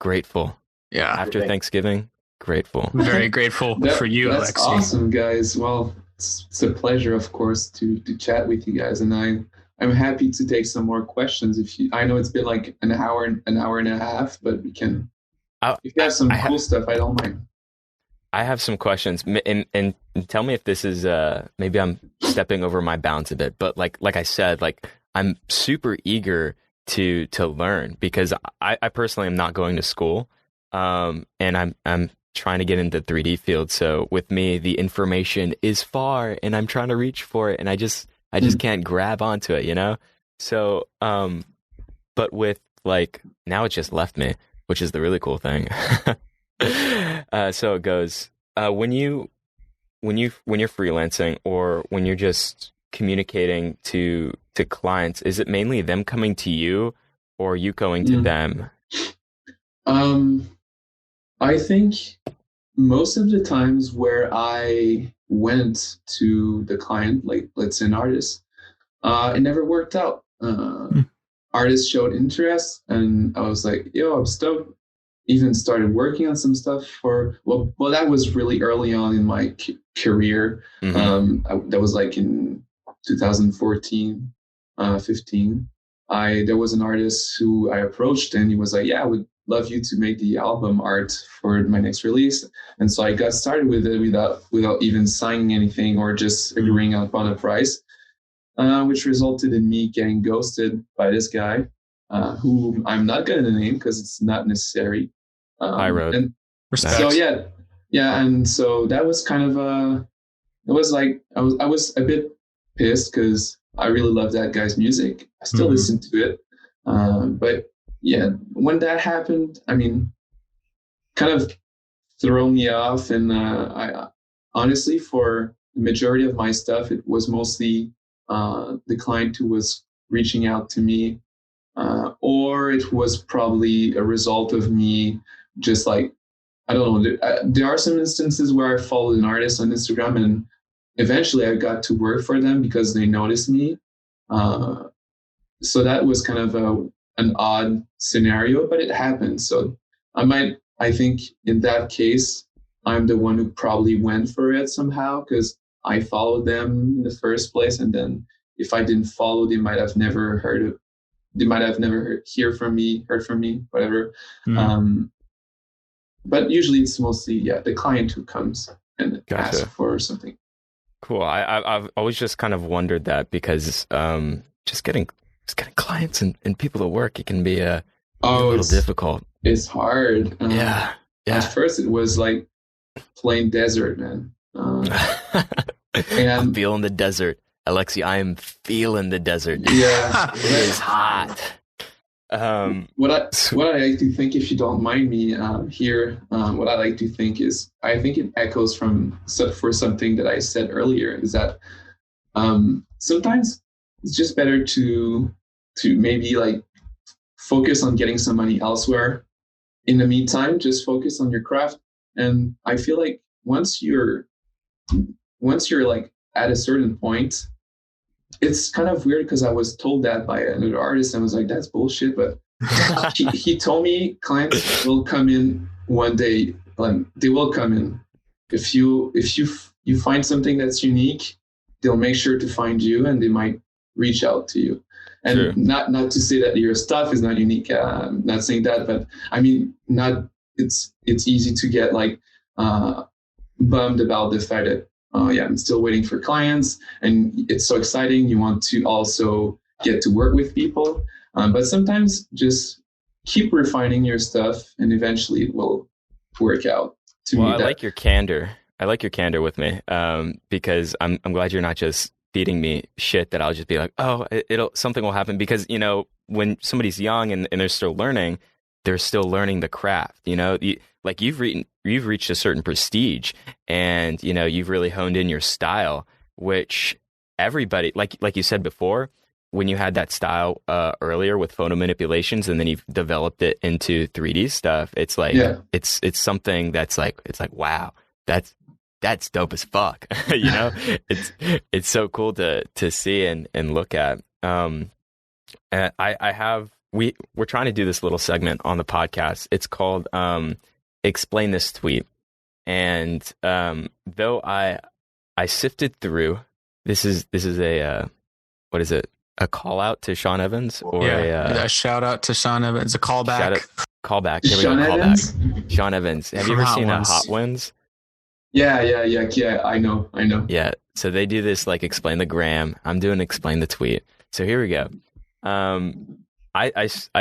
grateful. Yeah. After Thanksgiving, grateful. Very grateful for you, That's Alexi. Awesome, guys. Well, it's a pleasure, of course, to chat with you guys, and I'm happy to take some more questions. I know it's been like an hour and a half, but we can. If you have some cool stuff, I don't mind. I have some questions, and tell me if this is maybe I'm stepping over my bounds a bit. But like I said, like I'm super eager to learn, because I personally am not going to school, and I'm trying to get into the 3D field. So with me, the information is far, and I'm trying to reach for it, and I just can't grab onto it, you know? So, but with like, now it just left me, which is the really cool thing. So it goes, when you're freelancing, or when you're just communicating to clients, is it mainly them coming to you, or you going to them? I think most of the times where I went to the client, like let's say an artist, it never worked out. Artists showed interest, and I was like, yo, I'm stoked. Even started working on some stuff for, well, that was really early on in my career. That was like in 2014, 15. There was an artist who I approached, and he was like, yeah, I would love you to make the album art for my next release. And so I got started with it without even signing anything or just agreeing upon a price, which resulted in me getting ghosted by this guy, who I'm not going to name because it's not necessary. High road. And so yeah, and so that was kind of it was like I was a bit pissed because I really love that guy's music. I still listen to it, but yeah, when that happened, I mean, kind of thrown me off. And I honestly, for the majority of my stuff, it was mostly the client who was reaching out to me, or it was probably a result of me just like, I don't know. There are some instances where I followed an artist on Instagram, and eventually I got to work for them because they noticed me. So that was kind of an odd scenario, but it happened. So I think in that case, I'm the one who probably went for it somehow, because I followed them in the first place. And then if I didn't follow, they might have never heard from me, whatever. But usually it's mostly, the client who comes. and Gotcha. ask for something. Cool. I've always just kind of wondered that because just getting clients and people to work, it can be a little difficult. It's hard. Yeah. At first, it was like plain desert, man. I'm feeling the desert, Alexi. I am feeling the desert. Yeah, it is hot. What I like to think, if you don't mind me here, what I like to think is, I think it echoes for something that I said earlier, is that sometimes it's just better to maybe like focus on getting some money elsewhere. In the meantime, just focus on your craft. And I feel like once you're like at a certain point, it's kind of weird because I was told that by another artist and I was like, that's bullshit. But he told me clients will come in one day. They will come in. If you find something that's unique, they'll make sure to find you and they might reach out to you. And Sure. not to say that your stuff is not unique. I'm not saying that, but I mean, it's easy to get like bummed about the fact that I'm still waiting for clients and it's so exciting. You want to also get to work with people, but sometimes just keep refining your stuff and eventually it will work out. I like your candor. I like your candor with me because I'm glad you're not just feeding me shit that I'll just be like, oh, something will happen, because, you know, when somebody's young and they're still learning the craft, you know, like you've reached a certain prestige and, you know, you've really honed in your style, which everybody, like you said before, when you had that style earlier with photo manipulations and then you've developed it into 3D stuff, it's like, it's something that's like, it's like, wow, that's dope as fuck. You know, it's so cool to see and look at. We're trying to do this little segment on the podcast. It's called Explain This Tweet. And though I sifted through, this is a what is it? A call out to Sean Evans, or a shout out to Sean Evans, a callback. Callback. There we go. Callback. Sean Evans. Have you ever seen Hot Ones? Yeah. I know. Yeah. So they do this like explain the gram. I'm doing explain the tweet. So here we go. I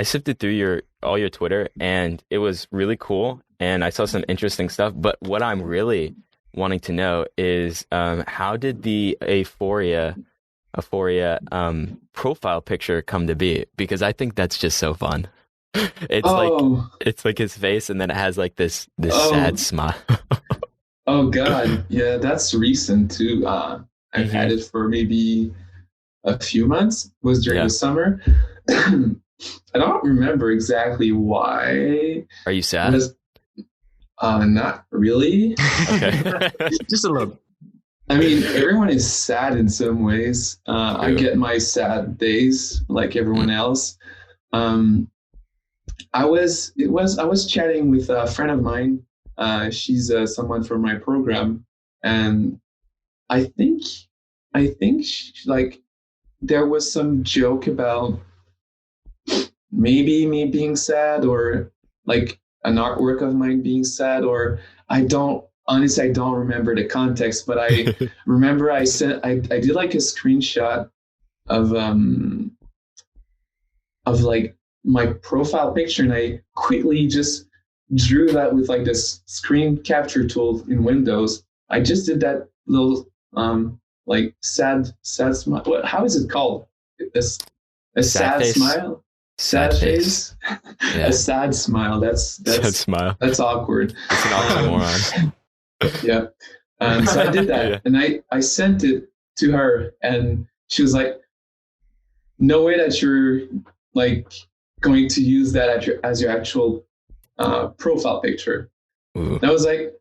sifted through all your Twitter and it was really cool and I saw some interesting stuff. But what I'm really wanting to know is how did the Aeforia profile picture come to be? Because I think that's just so fun. It's like his face and then it has like this sad smile. Oh God, yeah, that's recent too. I've had it for maybe a few months. It was during the summer. I don't remember exactly why. Are you sad? Not really. Okay. Just a little. I mean, everyone is sad in some ways. I get my sad days like everyone else. I was chatting with a friend of mine. She's someone from my program, and I think like there was some joke about maybe me being sad, or like an artwork of mine being sad, or I don't remember the context, but I remember I did like a screenshot of like my profile picture, and I quickly just drew that with like this screen capture tool in Windows. I just did that little like sad smile. How is it called? A sad face. Smile. Sad face. Yeah. A sad smile. That's sad smile. That's awkward. It's an oxymoron. Yeah. So I did that, and I sent it to her, and she was like, "No way that you're like going to use that as your actual profile picture." Ooh. And I was like,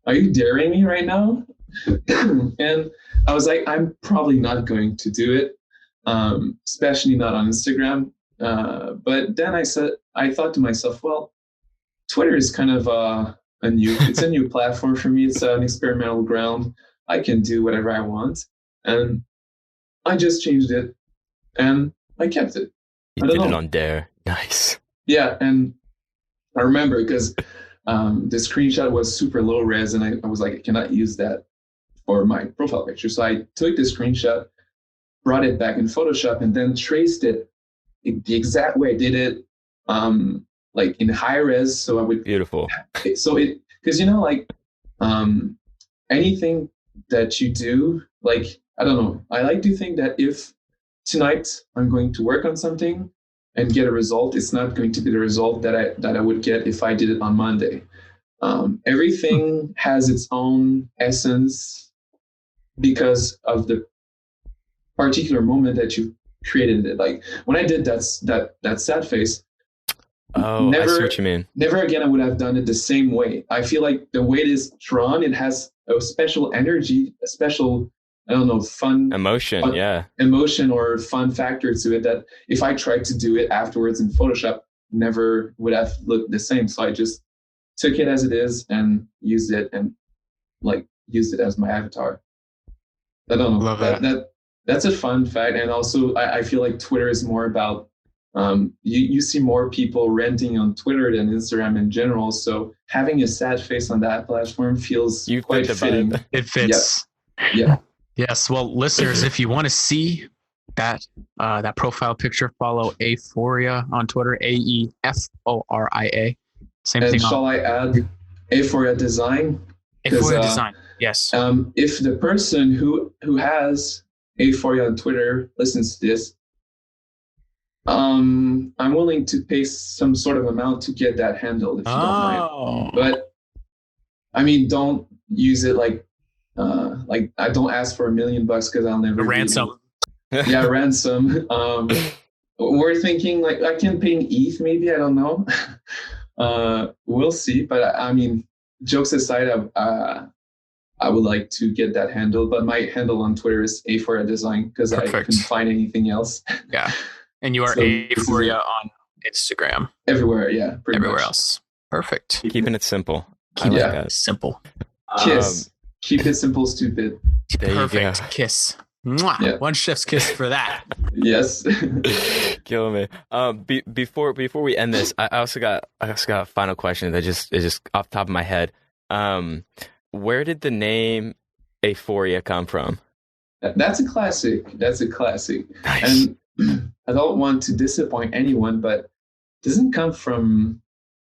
"Are you daring me right now?" And I was like, "I'm probably not going to do it, especially not on Instagram." But then I thought to myself, well, Twitter is kind of a new platform for me. It's an experimental ground. I can do whatever I want, and I just changed it, and I kept it. You did it on Dare. Nice. Yeah, and I remember because the screenshot was super low res, and I was like, I cannot use that for my profile picture. So I took the screenshot, brought it back in Photoshop, and then traced it the exact way I did it, like in high res. So I would Beautiful. So it, because like anything that you do, like I don't know, I like to think that if tonight I'm going to work on something and get a result, it's not going to be the result that I would get if I did it on Monday. Everything has its own essence because of the particular moment that you created it. Like when I did that sad face, Oh, I see what you mean. never again I would have done it the same way. I feel like the way it is drawn, it has a special energy, a special, I don't know, fun emotion or fun factor to it that if I tried to do it afterwards in Photoshop, never would have looked the same. So I just took it as it is and used it as my avatar. I don't know. Love That's a fun fact. And also I feel like Twitter is more about you see more people ranting on Twitter than Instagram in general. So having a sad face on that platform feels quite fitting. It fits. Yeah. Yes. Well, listeners, if you want to see that profile picture, follow Aeforia on Twitter, Aeforia. Same and thing. Shall I add Aphoria design? Aeforia design. Yes. If the person who has Aphoria on Twitter listens to this, I'm willing to pay some sort of amount to get that handled if you don't mind. But I mean, don't use it like I don't ask for $1 million because I'll never ransom. Yeah, ransom. We're thinking like I can pay in ETH, maybe, I don't know. We'll see. But I mean, jokes aside, I would like to get that handled. But my handle on Twitter is Aeforia Design because I couldn't find anything else. Yeah. And you are Aeforia on Instagram. Everywhere, yeah. Everywhere else. Perfect. Keeping it simple. I like that. Simple. Kiss. Keep it simple, stupid. Perfect. Kiss. Mwah. Yeah. One chef's kiss for that. Yes. Kill me. Before we end this, I also got a final question that is just off the top of my head. Where did the name Aeforia come from? That's a classic. Nice. And I don't want to disappoint anyone, but it doesn't come from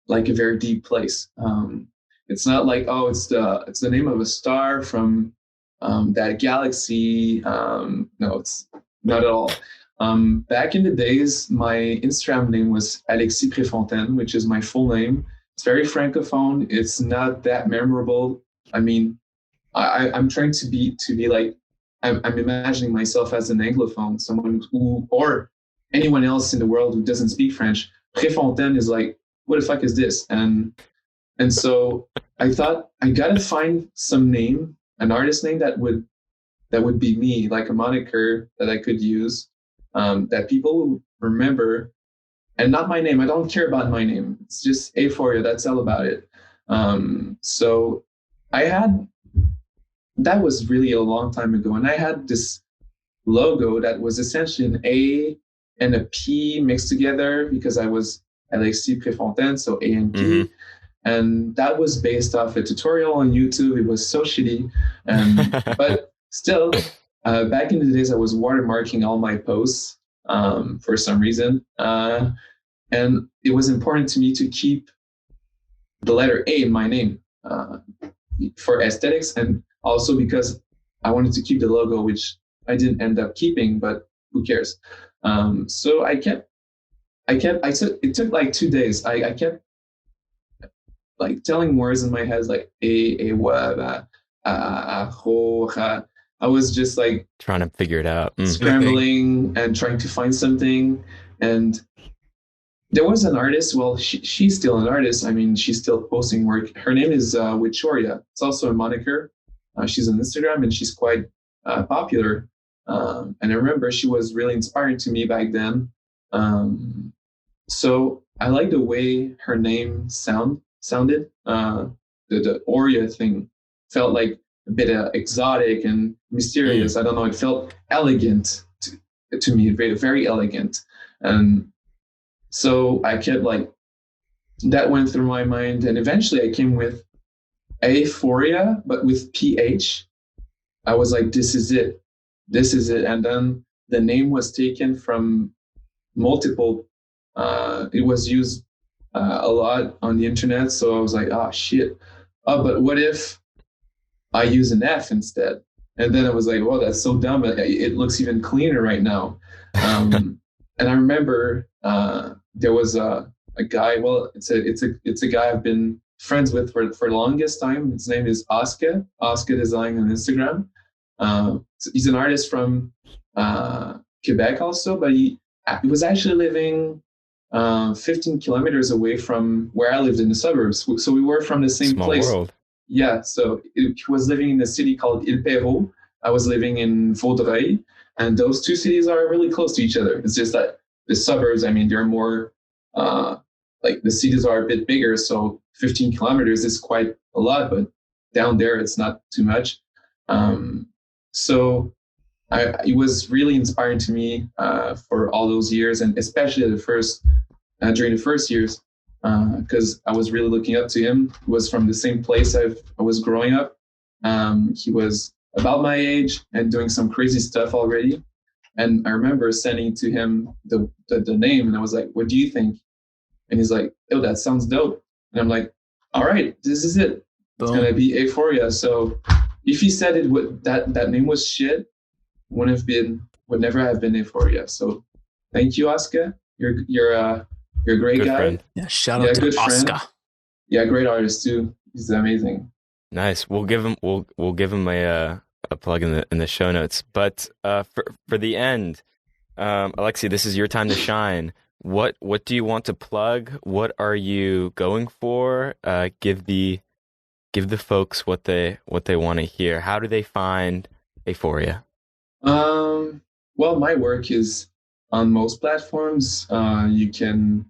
like a very deep place. It's not like, it's the name of a star from that galaxy. No, it's not at all. Back in the days, my Instagram name was Alexy Préfontaine, which is my full name. It's very francophone. It's not that memorable. I mean, I'm trying to be like, I'm imagining myself as an Anglophone, someone who, or anyone else in the world who doesn't speak French. Préfontaine is like, what the fuck is this? And so I thought I gotta find some name, an artist name that would be me, like a moniker that I could use, that people will remember, and not my name. I don't care about my name. It's just Aeforia. That's all about it. So that was really a long time ago, and I had this logo that was essentially an A and a P mixed together because I was Alexy Préfontaine, so A and P. Mm-hmm. And that was based off a tutorial on YouTube. It was so shitty. But still, back in the days, I was watermarking all my posts for some reason. And it was important to me to keep the letter A in my name for aesthetics, and also because I wanted to keep the logo, which I didn't end up keeping, but who cares? So it took like 2 days. I kept like telling words in my head, like I was just like trying to figure it out, scrambling and trying to find something. And there was an artist. Well, she's still an artist. I mean, she's still posting work. Her name is Aeforia. It's also a moniker. She's on Instagram and she's quite popular. And I remember she was really inspiring to me back then. So I like the way her name sounded. The Oria thing felt like a bit exotic and mysterious. I don't know. It felt elegant to me, very, very elegant. And so I kept like that went through my mind, and eventually I came with Aeforia, but with PH. I was like, this is it. This is it. And then the name was taken from multiple, it was used a lot on the internet. So I was like, oh, shit. Oh, but what if I use an F instead? And then I was like, well, that's so dumb. It looks even cleaner right now. And I remember there was a guy. Well, it's a guy I've been friends with for the longest time. His name is Oscar Design on Instagram. So he's an artist from Quebec also, but he was actually living 15 kilometers away from where I lived in the suburbs. So we were from the same Small place. world. Yeah, so he was living in a city called Île-Perrot. I was living in Vaudreuil, and those two cities are really close to each other. It's just that the suburbs, I mean, they're more, like the cities are a bit bigger, so 15 kilometers is quite a lot, but down there it's not too much. So it was really inspiring to me for all those years, and especially during the first years, because I was really looking up to him. He was from the same place I was growing up. He was about my age and doing some crazy stuff already. And I remember sending to him the name, and I was like, what do you think? And he's like, oh, that sounds dope. And I'm like, all right, this is it. It's going to be Aphoria. So if he said that name was shit, would never have been Aphoria. So thank you, Oscar. You're a great Good guy. friend. Yeah, shout out to good Oscar. friend. Yeah, great artist too. He's amazing. Nice. We'll give him a plug in the show notes. But for the end, Alexi, this is your time to shine. What do you want to plug? What are you going for? Give the folks what they want to hear. How do they find Aphoria? Well, my work is on most platforms. You can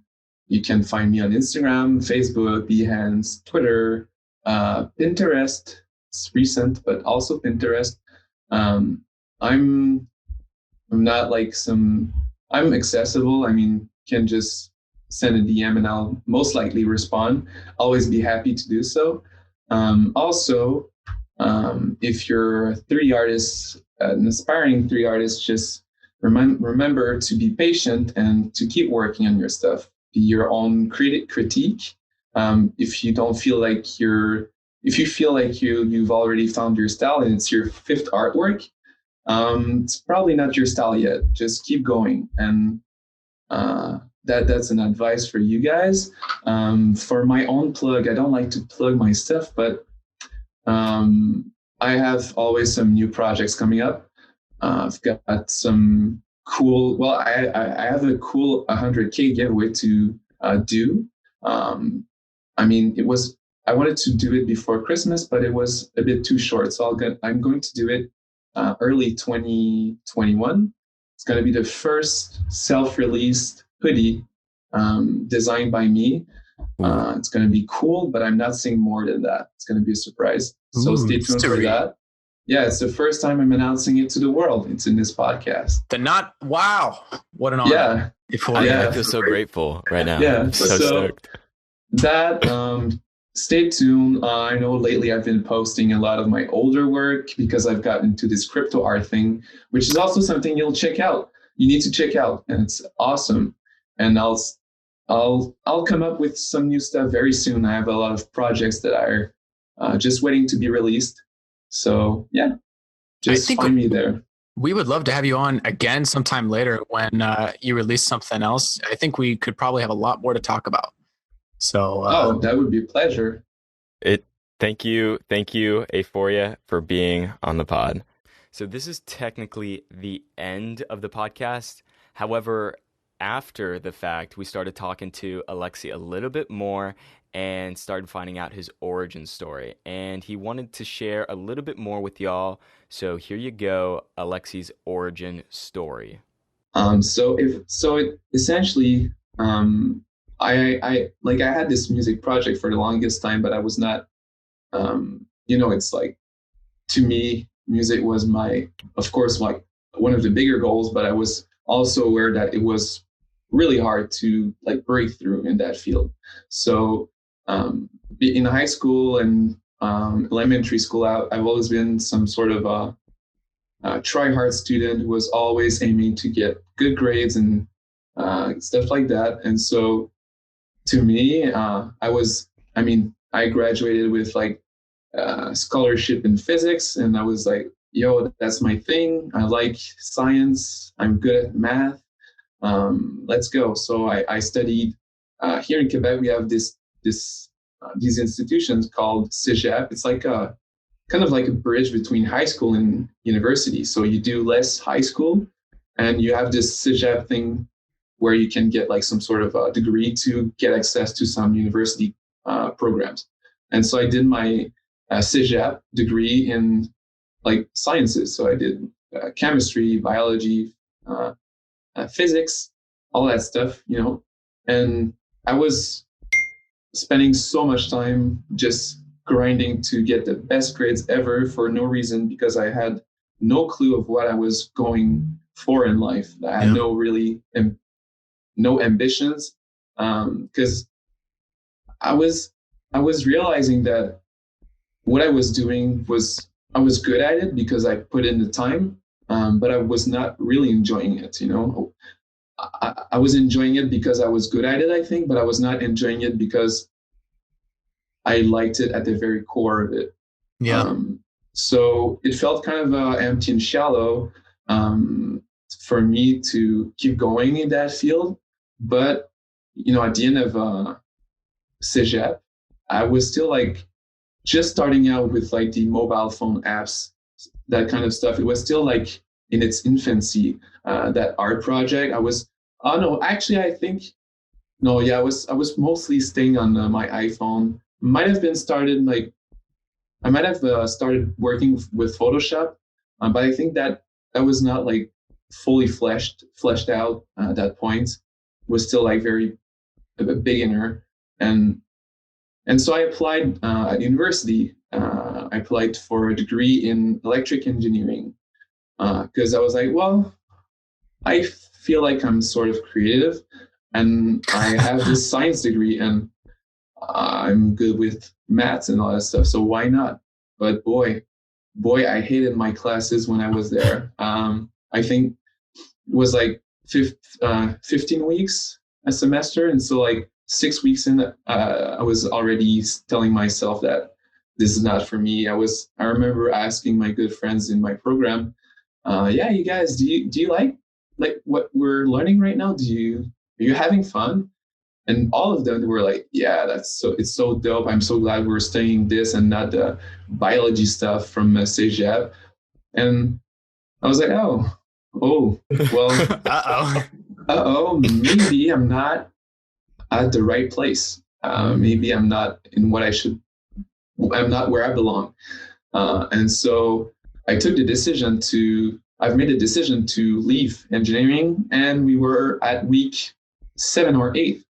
find me on Instagram, Facebook, Behance, Twitter, Pinterest. It's recent, but also Pinterest. I'm not like I'm accessible. I mean, you can just send a DM and I'll most likely respond. Always be happy to do so. Also, if you're a 3D artist, an aspiring 3D artist, just remember to be patient and to keep working on your stuff. Be your own critique. If you don't feel like if you feel like you've already found your style and it's your fifth artwork, it's probably not your style yet. Just keep going. And that's an advice for you guys. For my own plug, I don't like to plug my stuff, but I have always some new projects coming up. I've got some cool, well, I have a cool 100K giveaway to do. I mean, I wanted to do it before Christmas, but it was a bit too short. So I'm going to do it early 2021. It's going to be the first self-released hoodie designed by me. It's going to be cool, but I'm not saying more than that. It's going to be a surprise. So stay tuned for that. Yeah, it's the first time I'm announcing it to the world. It's in this podcast. Wow. What an honor. Yeah. I feel so grateful right now. Yeah. I'm so stoked. That, stay tuned. I know lately I've been posting a lot of my older work because I've gotten into this crypto art thing, which is also something you'll check out. You need to check out, and it's awesome. And I'll come up with some new stuff very soon. I have a lot of projects that are just waiting to be released. So yeah, just find me there. We would love to have you on again sometime later when you release something else. I think we could probably have a lot more to talk about. So that would be a pleasure. Thank you, Aeforia, for being on the pod. So this is technically the end of the podcast. However, after the fact, we started talking to Alexi a little bit more and started finding out his origin story. And he wanted to share a little bit more with y'all. So here you go, Alexi's origin story. Essentially, I had this music project for the longest time, but I was not, it's like, to me, music was of course, like one of the bigger goals, but I was also aware that it was really hard to like break through in that field. So in high school and elementary school, I've always been some sort of try-hard student who was always aiming to get good grades and stuff like that. And so to me, I graduated with like scholarship in physics, and I was like, yo, that's my thing. I like science. I'm good at math. Let's go. So I studied here in Quebec. We have these institutions called Cégep. It's like a kind of like a bridge between high school and university. So you do less high school, and you have this Cégep thing where you can get like some sort of a degree to get access to some university programs. And so I did my Cégep degree in like sciences. So I did chemistry, biology, physics, all that stuff, you know. And I was spending so much time just grinding to get the best grades ever for no reason, because I had no clue of what I was going for in life. I had no ambitions, because I was realizing that what I was doing I was good at it because I put in the time, but I was not really enjoying it. You know, I was enjoying it because I was good at it, I think, but I was not enjoying it because I liked it at the very core of it. Yeah. So it felt kind of empty and shallow for me to keep going in that field. But, you know, at the end of Cégep, I was still like just starting out with like the mobile phone apps, that kind of stuff. It was still like in its infancy. That art project, I was I was mostly staying on my iPhone. Might have been started like I might have started working with Photoshop, but I think that was not like fully fleshed out at that point. Was still like very a beginner, and so I applied at university. I applied for a degree in electric engineering because I was like, well, I feel like I'm sort of creative, and I have this science degree, and I'm good with maths and all that stuff. So why not? But boy, I hated my classes when I was there. I think it was like 15 weeks a semester. And so like 6 weeks in, I was already telling myself that this is not for me. I remember asking my good friends in my program, yeah, you guys, do you like what we're learning right now? Are you having fun? And all of them were like, yeah, it's so dope. I'm so glad we're studying this and not the biology stuff from Cégep. And I was like, oh, well, maybe I'm not at the right place. Maybe I'm not in I'm not where I belong. And so I've made a decision to leave engineering, and we were at week 7 or 8.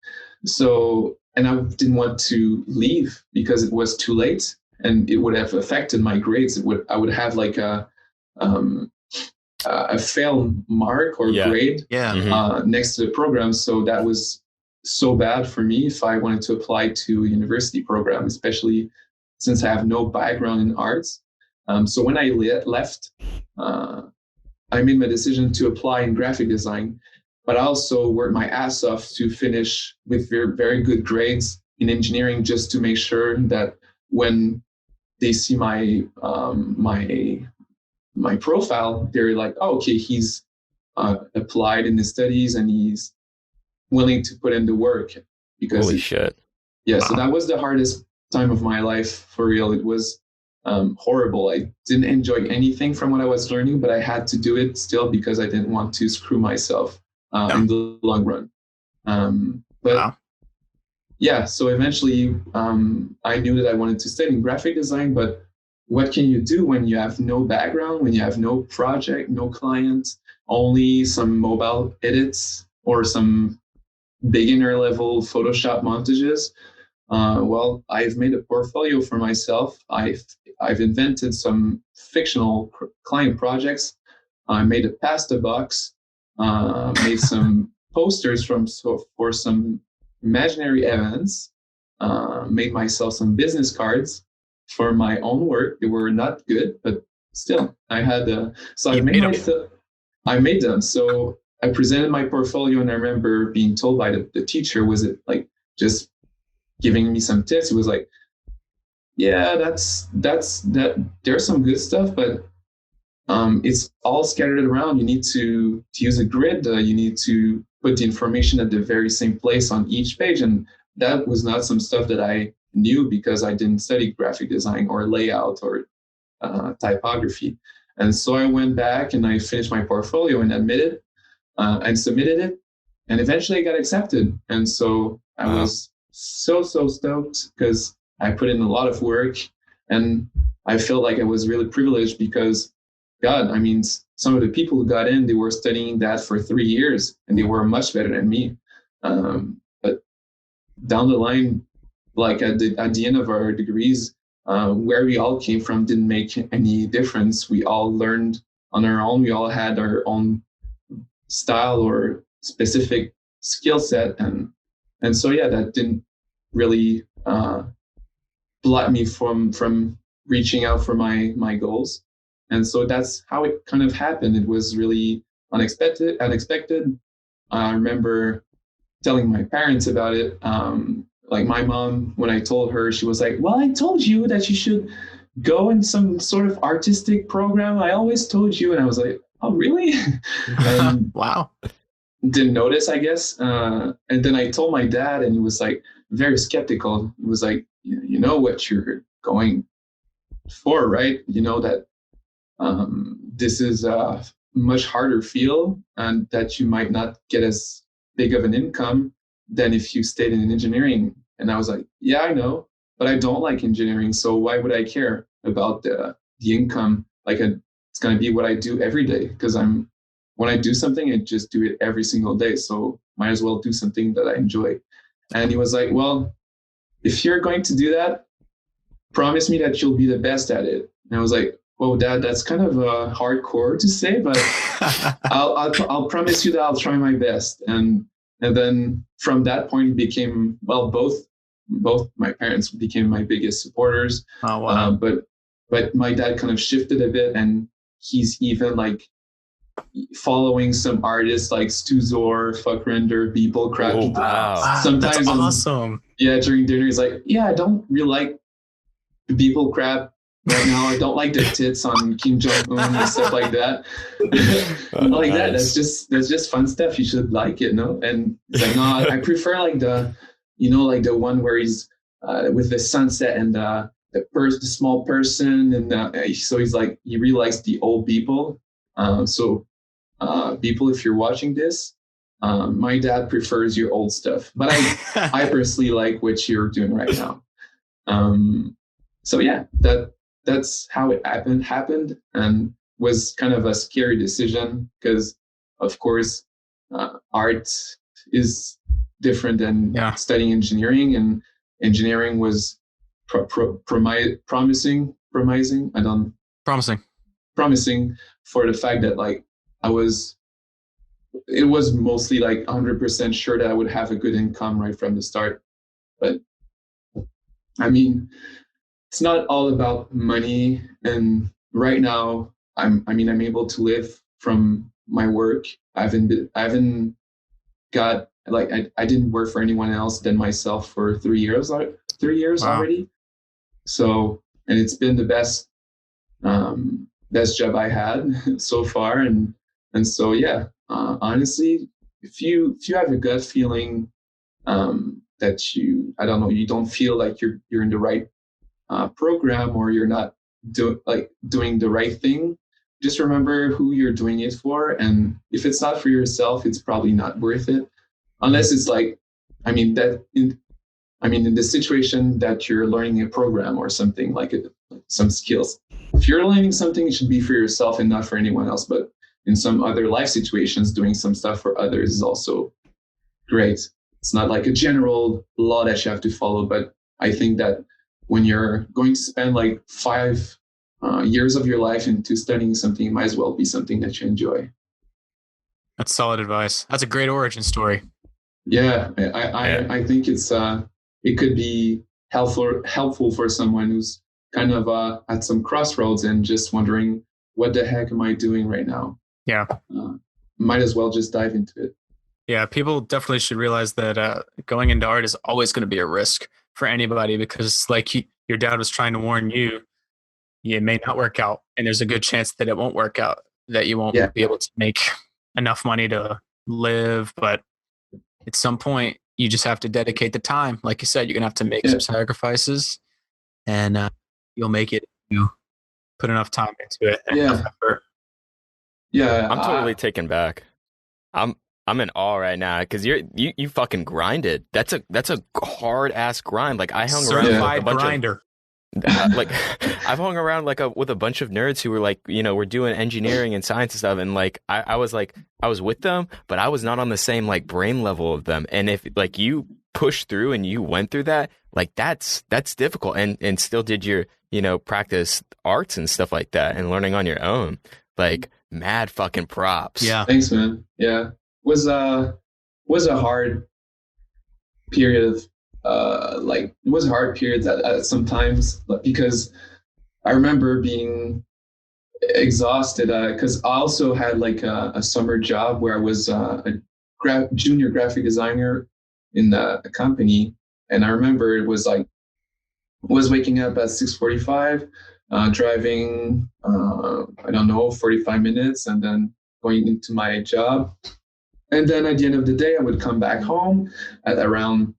So, and I didn't want to leave because it was too late and it would have affected my grades. I would have like a fail mark or grade next to the program. So that was so bad for me if I wanted to apply to a university program, especially since I have no background in arts. So when I left, I made my decision to apply in graphic design, but I also worked my ass off to finish with very, very good grades in engineering, just to make sure that when they see my profile, they're like, oh, okay, he's applied in his studies and he's willing to put in the work. Because holy shit. Yeah, wow. So that was the hardest time of my life, for real. It was horrible. I didn't enjoy anything from what I was learning, but I had to do it still because I didn't want to screw myself in the long run. Yeah, so eventually I knew that I wanted to study in graphic design, but what can you do when you have no background, when you have no project, no client, only some mobile edits or some beginner level Photoshop montages? Well, I've made a portfolio for myself. I've invented some fictional client projects. I made a pasta box, made some posters for some imaginary events. Made myself some business cards for my own work. They were not good, but still, I had. So I made them. So I presented my portfolio, and I remember being told by the teacher, was it like just giving me some tips? It was like, yeah, that. There's some good stuff, but it's all scattered around. You need to use a grid. You need to put the information at the very same place on each page. And that was not some stuff that I knew because I didn't study graphic design or layout or typography. And so I went back and I finished my portfolio and admitted and submitted it. And eventually I got accepted. And so I was so stoked because I put in a lot of work, and I felt like I was really privileged because, God, I mean, some of the people who got in, they were studying that for 3 years and they were much better than me. But down the line, like at the end of our degrees, where we all came from didn't make any difference. We all learned on our own. We all had our own style or specific skill set. And so, yeah, that didn't really block me from reaching out for my goals. And so that's how it kind of happened. It was really unexpected. I remember telling my parents about it. Like my mom, when I told her, she was like, well, I told you that you should go in some sort of artistic program. I always told you. And I was like, oh, really? And wow. Didn't notice, I guess. And then I told my dad, and he was like very skeptical. He was like, you know what you're going for, right? You know that this is a much harder field and that you might not get as big of an income than if you stayed in engineering. And I was like, yeah, I know, but I don't like engineering. So why would I care about the income? Like it's going to be what I do every day, because when I do something, I just do it every single day. So might as well do something that I enjoy. And he was like, well, if you're going to do that, promise me that you'll be the best at it. And I was like, whoa, Dad, that's kind of hardcore to say, but I'll promise you that I'll try my best. And then from that point, it became, well, both my parents became my biggest supporters. Oh, wow. But my dad kind of shifted a bit, and he's even like following some artists like Stuzor, Fuck Render, Beeple Crap. Oh, wow. Sometimes that's awesome. during dinner, he's like, yeah, I don't really like the Beeple Crap right now. I don't like the tits on Kim Jong-un and stuff like that. Like nice. That's just fun stuff. You should like it, no? And it's like, no, I prefer like the one where he's with the sunset and the small person, and so he's like, he really likes the old people. So people, if you're watching this, my dad prefers your old stuff, but I personally like what you're doing right now. So yeah, that's how it happened, and was kind of a scary decision because, of course, art is different than studying engineering, and engineering was promising for the fact that like it was mostly like 100% sure that I would have a good income right from the start. But I mean, it's not all about money. And right now I'm able to live from my work. I haven't got like, I didn't work for anyone else than myself for 3 years wow. already. So, and it's been the best job I had so far. And so, yeah, honestly, if you have a gut feeling that you don't feel like you're in the right program, or you're not doing the right thing, just remember who you're doing it for. And if it's not for yourself, it's probably not worth it, unless it's like, in the situation that you're learning a program or something like some skills. If you're learning something, it should be for yourself and not for anyone else. But in some other life situations, doing some stuff for others is also great. It's not like a general law that you have to follow, but I think that when you're going to spend like 5 years of your life into studying something, it might as well be something that you enjoy. That's solid advice. That's a great origin story. Yeah, Yeah. I think it could be helpful for someone who's kind of at some crossroads and just wondering what the heck am I doing right now. Yeah. Uh, might as well just dive into it. Yeah, people definitely should realize that going into art is always going to be a risk for anybody because, like your dad was trying to warn you, it may not work out, and there's a good chance that it won't work out, that you won't Yeah, be able to make enough money to live. But at some point, you just have to dedicate the time. Like you said, you're going to have to make yeah, some sacrifices, and you'll make it. You put enough time into it and enough yeah, effort. yeah. I'm totally taken back. I'm I'm in awe right now because you fucking grinded. That's a hard ass grind. Like I hung around with a Certified bunch grinder. like I've hung around with a bunch of nerds who were like, we're doing engineering and science and stuff, and like I was with them, but I was not on the same like brain level of them. And if like you pushed through and you went through that, like that's difficult, and still did your practice arts and stuff like that and learning on your own. Like mad fucking props. Yeah. Thanks, man. Yeah, was a hard period of like it was a hard period at sometimes because I remember being exhausted because I also had like a summer job where I was a junior graphic designer in a company, and I remember it was like was waking up at 6:45, driving I don't know 45 minutes, and then going into my job, and then at the end of the day I would come back home at around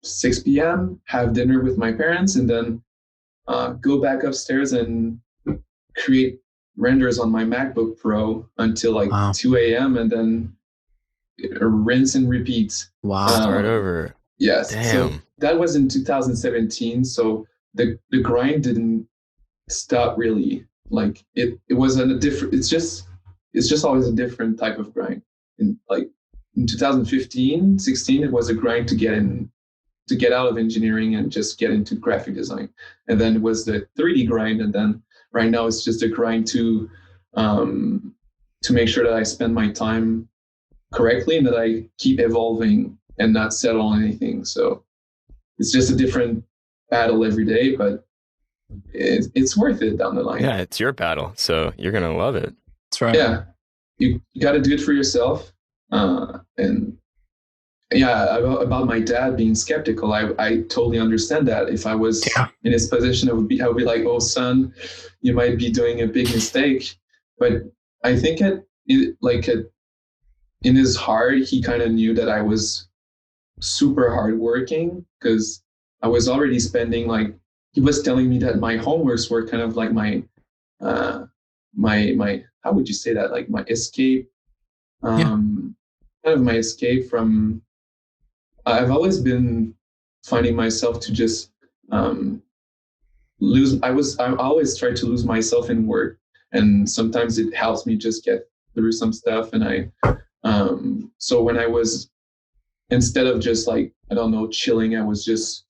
6 p.m., have dinner with my parents, and then go back upstairs and create renders on my MacBook Pro until like Wow. 2 a.m. and then rinse and repeat. Wow. Start over. Yes. Damn. So that was in 2017. So the grind didn't stop really. Like it wasn't a different. It's just always a different type of grind. In 2015, 16, it was a grind to get out of engineering and just get into graphic design. And then it was the 3D grind. And then right now it's just a grind to make sure that I spend my time correctly and that I keep evolving and not settle on anything. So it's just a different battle every day, but it's worth it down the line. Yeah, it's your battle, so you're gonna love it. That's right. Yeah, you got to do it for yourself. And yeah, about my dad being skeptical, I totally understand that. If I was in his position, I would be like, "Oh, son, you might be doing a big mistake." But I think in his heart, he kind of knew that I was super hardworking because I was already spending like he was telling me that my homeworks were kind of like my how would you say that, like my escape, kind of my escape from. I've always been finding myself to just lose. I always try to lose myself in work, and sometimes it helps me just get through some stuff. And so when I was, instead of just like I don't know chilling, I was just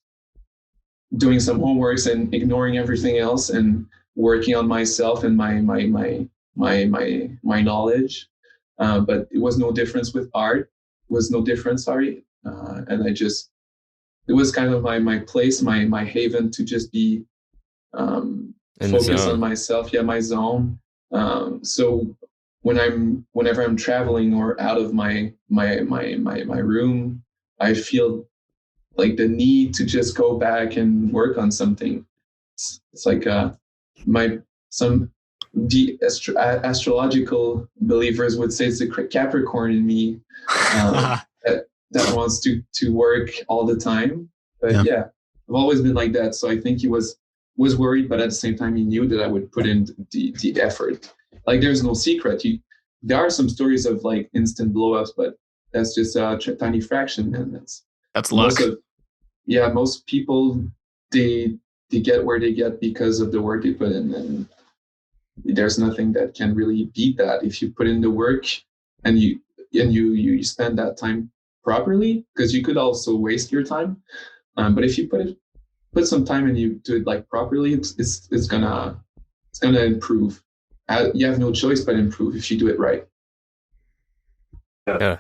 doing some homeworks and ignoring everything else and working on myself and my knowledge. But it was no difference with art. It was no difference. Sorry. And it was kind of my place, my haven to just be focused on myself. Yeah, my zone. So whenever I'm traveling or out of my room, I feel like the need to just go back and work on something. It's like the astrological believers would say it's the Capricorn in me. That wants to work all the time. But yeah, I've always been like that. So I think he was worried, but at the same time, he knew that I would put in the effort. Like there's no secret. There are some stories of like instant blowups, but that's just a tiny fraction. And that's luck. Most people, they get where they get because of the work they put in. And there's nothing that can really beat that. If you put in the work and you spend that time properly, because you could also waste your time, but if you put some time and you do it like properly, it's gonna improve. You have no choice but improve if you do it right. Yeah.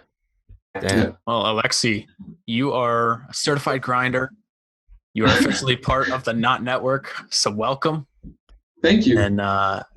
Damn. Yeah. Well, Alexi, you are a certified grinder. You are officially part of the Knot Network, so welcome. Thank you. And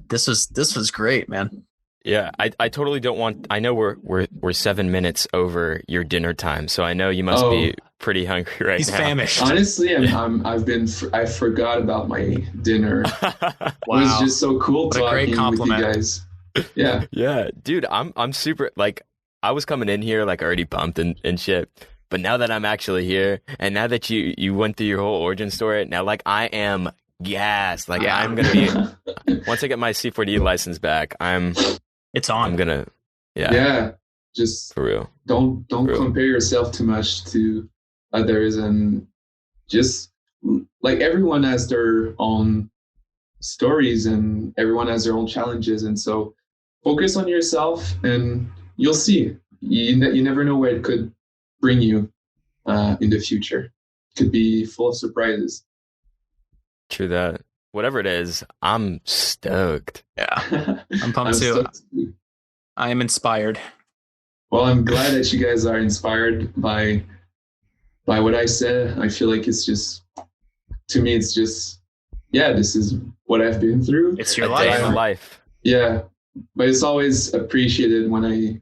this was great, man. Yeah, I totally don't want. I know we're 7 minutes over your dinner time, so I know you must be pretty hungry right He's now. famished. Honestly, I forgot about my dinner. It was just so cool What a great talking with you compliment. guys. Yeah. Yeah, dude, I'm super like I was coming in here like already pumped and shit. But now that I'm actually here, and now that you went through your whole origin story, now like I am gassed. Like Yeah. I'm gonna be once I get my C4D license back, It's on. I'm gonna Yeah. Just for real. don't For real. compare yourself too much to others, and just like everyone has their own stories and everyone has their own challenges, and so focus on yourself and you'll see. You never know where it could bring you in the future. It could be full of surprises. True that. Whatever it is, I'm stoked. Yeah. I'm pumped too. stoked. I am inspired. Well, I'm glad that you guys are inspired by what I said. I feel like it's just, to me, it's just, yeah, this is what I've been through. It's your A day in the life. life. Yeah, but it's always appreciated when I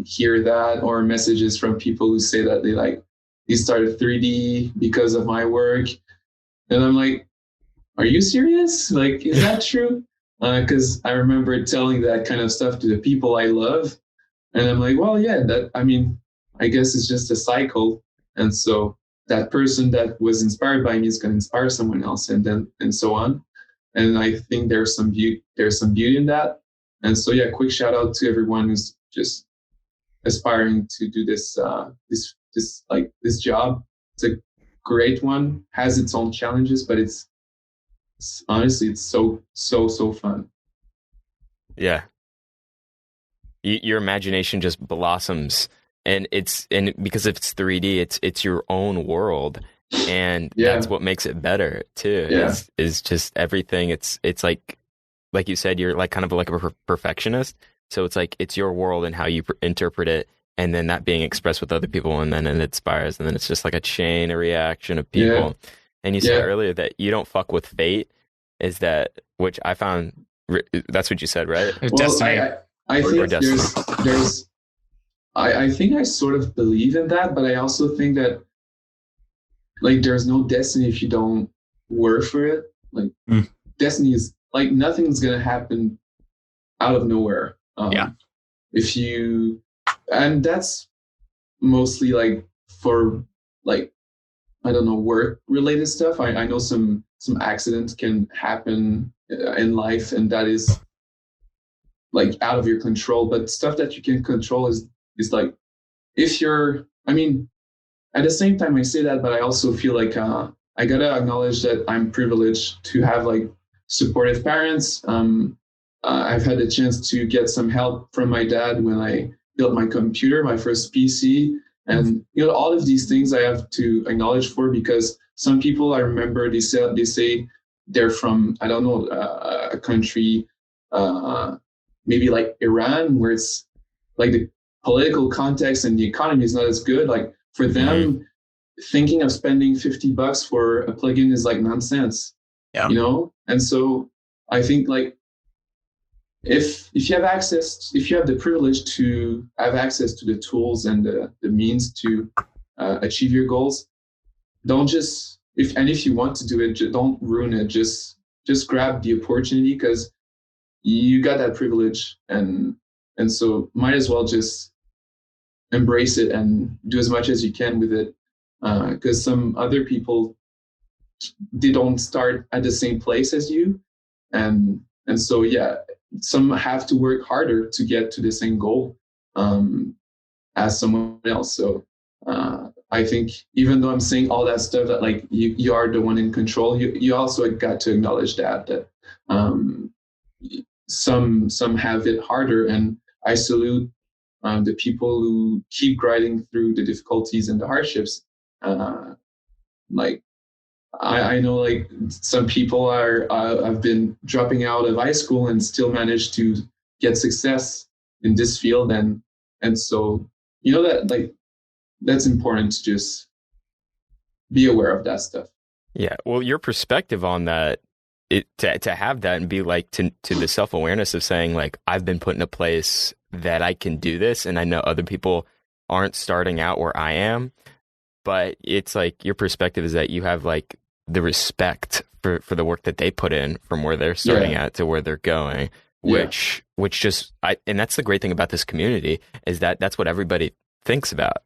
hear that, or messages from people who say that they started 3D because of my work, and I'm like, are you serious? Like, is that true? Because I remember telling that kind of stuff to the people I love, and I'm like, well, yeah, I guess it's just a cycle, and so that person that was inspired by me is going to inspire someone else, and so on. And I think there's some beauty in that. And so yeah, quick shout out to everyone who's just aspiring to do this this job. It's a great one, has its own challenges, but it's honestly it's so fun. Yeah. Your imagination just blossoms, and because it's 3D, it's your own world, and that's what makes it better too. Yeah. Is just everything. It's like you said, you're like kind of like a perfectionist. So it's like it's your world and how you interpret it, and then that being expressed with other people, and then it inspires, and then it's just like a chain, a reaction of people. Yeah. And you said earlier that you don't fuck with fate. Is that which I found? That's what you said, right? Well, Destiny. I think destiny. there's I think I sort of believe in that, but I also think that like there's no destiny if you don't work for it. Like destiny is like nothing's gonna happen out of nowhere. If you, and that's mostly like for like, I don't know, work related stuff. I know some accidents can happen in life, and that is like out of your control. But stuff that you can control is like, if you're, I mean, at the same time I say that, but I also feel like I gotta acknowledge that I'm privileged to have like supportive parents. I've had the chance to get some help from my dad when I built my computer, my first PC, and all of these things I have to acknowledge for, because some people I remember they say they're from, I don't know, a country, maybe like Iran, where it's like the political context and the economy is not as good. Like for them, thinking of spending $50 for a plugin is like nonsense. Yeah. And so I think like if you have access, if you have the privilege to have access to the tools and the means to achieve your goals, don't just, if you want to do it, don't ruin it. Just grab the opportunity, because you got that privilege, and so might as well just embrace it and do as much as you can with it, because some other people, they don't start at the same place as you, and so yeah, some have to work harder to get to the same goal as someone else. So I think even though I'm saying all that stuff, that like you are the one in control, you also got to acknowledge that some have it harder, and I salute the people who keep grinding through the difficulties and the hardships. Like I know like some people have been dropping out of high school and still managed to get success in this field, and And so, that like, that's important to just be aware of that stuff. Yeah. Well, your perspective on that, to have that and be like to the self-awareness of saying like, I've been put in a place that I can do this, and I know other people aren't starting out where I am, but it's like your perspective is that you have like the respect for the work that they put in from where they're starting at to where they're going, which just and that's the great thing about this community is that that's what everybody thinks about,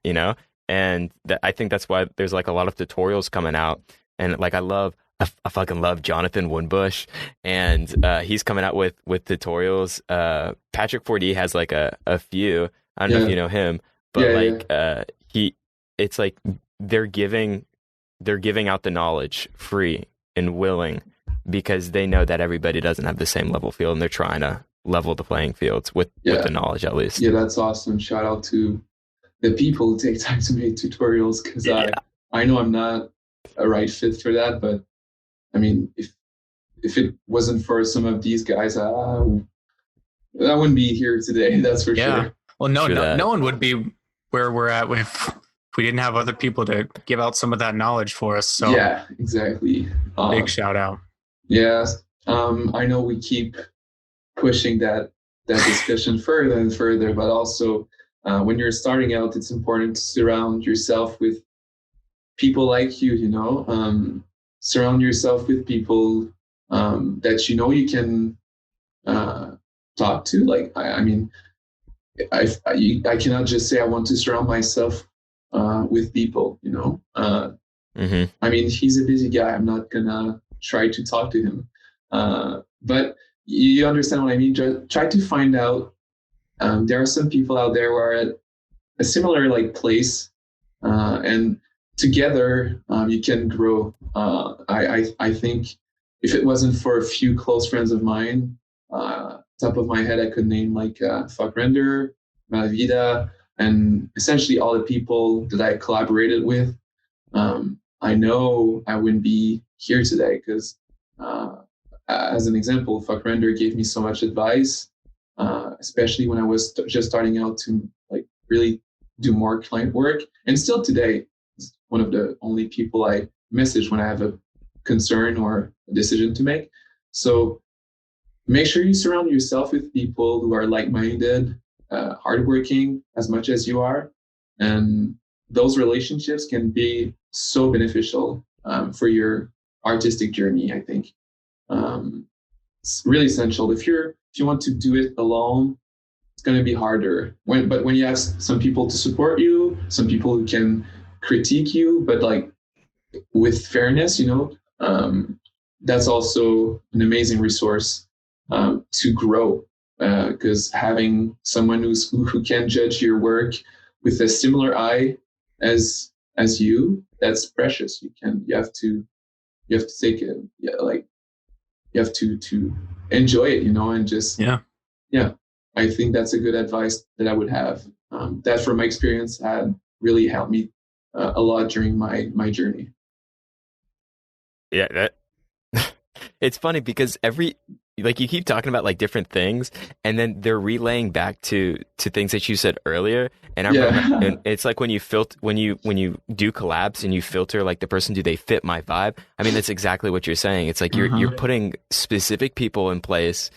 and I think that's why there's like a lot of tutorials coming out, and like I fucking love Jonathan Winbush, and he's coming out with tutorials. Patrick 4D has like a few. I don't know if you know him, but it's like they're giving out the knowledge free and willing because they know that everybody doesn't have the same level field, and they're trying to level the playing fields with the knowledge at least. Yeah, that's awesome. Shout out to the people who take time to make tutorials, because I know I'm not a right fit for that, but I mean, if it wasn't for some of these guys, I wouldn't be here today. That's for sure. Well, no one would be where we're at if we didn't have other people to give out some of that knowledge for us. So yeah, exactly. Big shout out. Yeah. I know we keep pushing that discussion further and further, but also when you're starting out, it's important to surround yourself with people like you, surround yourself with people that you can talk to. Like, I mean, I cannot just say I want to surround myself with people, I mean, he's a busy guy. I'm not gonna try to talk to him. But you understand what I mean? Try to find out. There are some people out there who are at a similar like place, and together you can grow. I think if it wasn't for a few close friends of mine, top of my head I could name like Fuck Render, Malavida, and essentially all the people that I collaborated with. I know I wouldn't be here today because, as an example, Fuck Render gave me so much advice, especially when I was just starting out to like really do more client work. And still today, it's one of the only people I message when I have a concern or a decision to make. So make sure you surround yourself with people who are like-minded, hardworking as much as you are. And those relationships can be so beneficial for your artistic journey, I think. It's really essential. If you want to do it alone, it's going to be harder. But when you have some people to support you, some people who can critique you, but like with fairness, that's also an amazing resource to grow. Because having someone who can judge your work with a similar eye as you, that's precious. You have to take it, you have to enjoy it, and just I think that's a good advice that I would have. That from my experience had really helped me a lot during my journey. Yeah, that it's funny because you keep talking about like different things, and then they're relaying back to things that you said earlier. And I remember, and it's like when you do collabs and you filter like the person, do they fit my vibe? I mean, that's exactly what you're saying. It's like you're putting specific people in place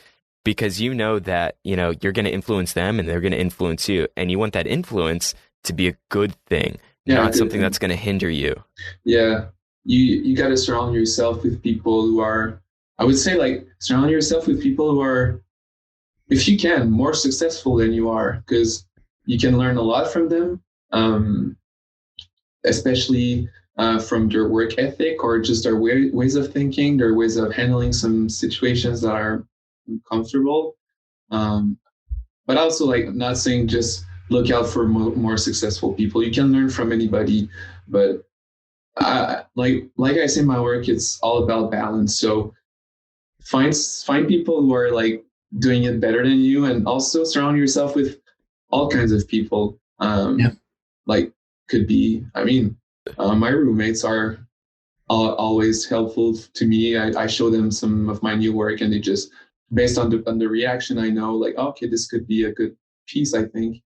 because you know that you're going to influence them and they're going to influence you, and you want that influence to be a good thing, not something that's going to hinder you. Yeah, you got to surround yourself with people who are, I would say, like, surround yourself with people who are, if you can, more successful than you are, because you can learn a lot from them, especially from their work ethic or just their ways of thinking, their ways of handling some situations that are uncomfortable. But also, like, not saying just look out for more successful people. You can learn from anybody, but like I say in my work, it's all about balance. So find people who are like doing it better than you, and also surround yourself with all kinds of people. Like, could be, I mean, my roommates are always helpful to me. I show them some of my new work, and they just, based on the reaction, I know like, okay, this could be a good piece, I think.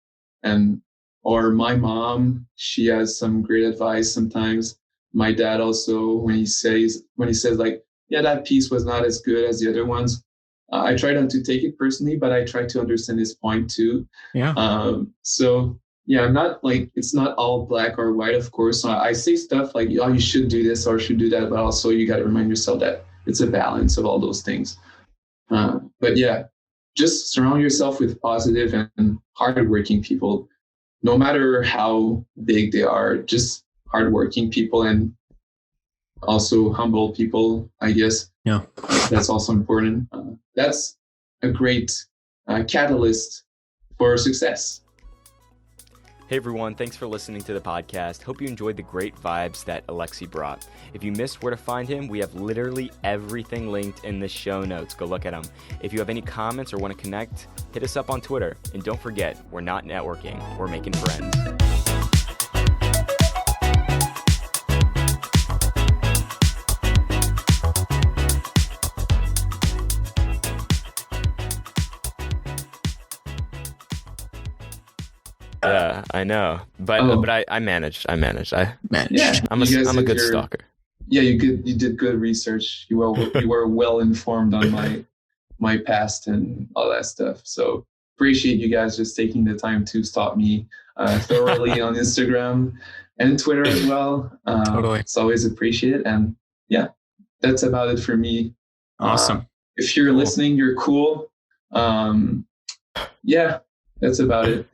And or my mom, she has some great advice sometimes. My dad also, when he says like, yeah, that piece was not as good as the other ones, I try not to take it personally, but I try to understand his point too. Yeah. So yeah, not like it's not all black or white, of course. So I say stuff like, oh, you should do this or should do that, but also you got to remind yourself that it's a balance of all those things. But yeah, just surround yourself with positive and hardworking people, no matter how big they are. Just hardworking people and also humble people, I guess. Yeah, that's also important. That's a great catalyst for success. Hey everyone, thanks for listening to the podcast. Hope you enjoyed the great vibes that Alexi brought. If you missed where to find him, we have literally everything linked in the show notes. Go look at them. If you have any comments or want to connect, hit us up on Twitter. And don't forget, we're not networking, we're making friends. Yeah, I know, but I managed. Yeah, I'm a good stalker. Yeah, you did good research. You were well informed on my past and all that stuff. So appreciate you guys just taking the time to stalk me thoroughly on Instagram and Twitter as well. Totally, it's always appreciated. And yeah, that's about it for me. Awesome. If you're listening, you're cool. Yeah, that's about it.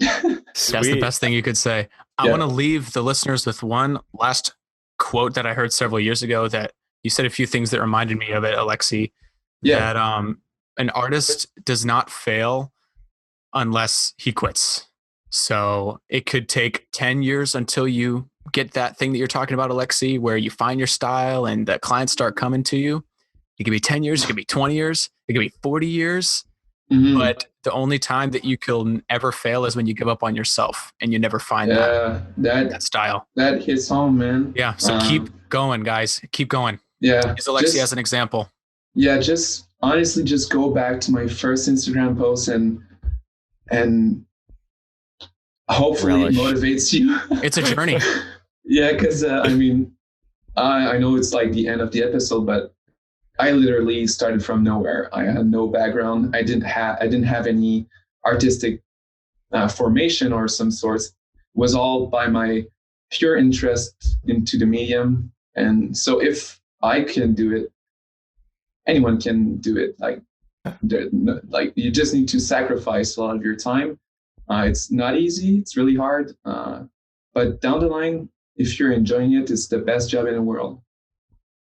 That's the best thing you could say. I want to leave the listeners with one last quote that I heard several years ago that you said a few things that reminded me of it, Alexi. Yeah. That an artist does not fail unless he quits. So it could take 10 years until you get that thing that you're talking about, Alexi, where you find your style and the clients start coming to you. It could be 10 years, it could be 20 years, it could be 40 years. Mm-hmm. But the only time that you can ever fail is when you give up on yourself and you never find that style. That hits home, man. Yeah. So keep going, guys. Keep going. Yeah. Use Alexi as an example. Yeah. Just honestly, just go back to my first Instagram post and hopefully it motivates you. It's a journey. Yeah. Cause I mean, I know it's like the end of the episode, but I literally started from nowhere. I had no background. I didn't have any artistic formation or some sort. It was all by my pure interest into the medium. And so if I can do it, anyone can do it. Like you just need to sacrifice a lot of your time. It's not easy. It's really hard. But down the line, if you're enjoying it, it's the best job in the world.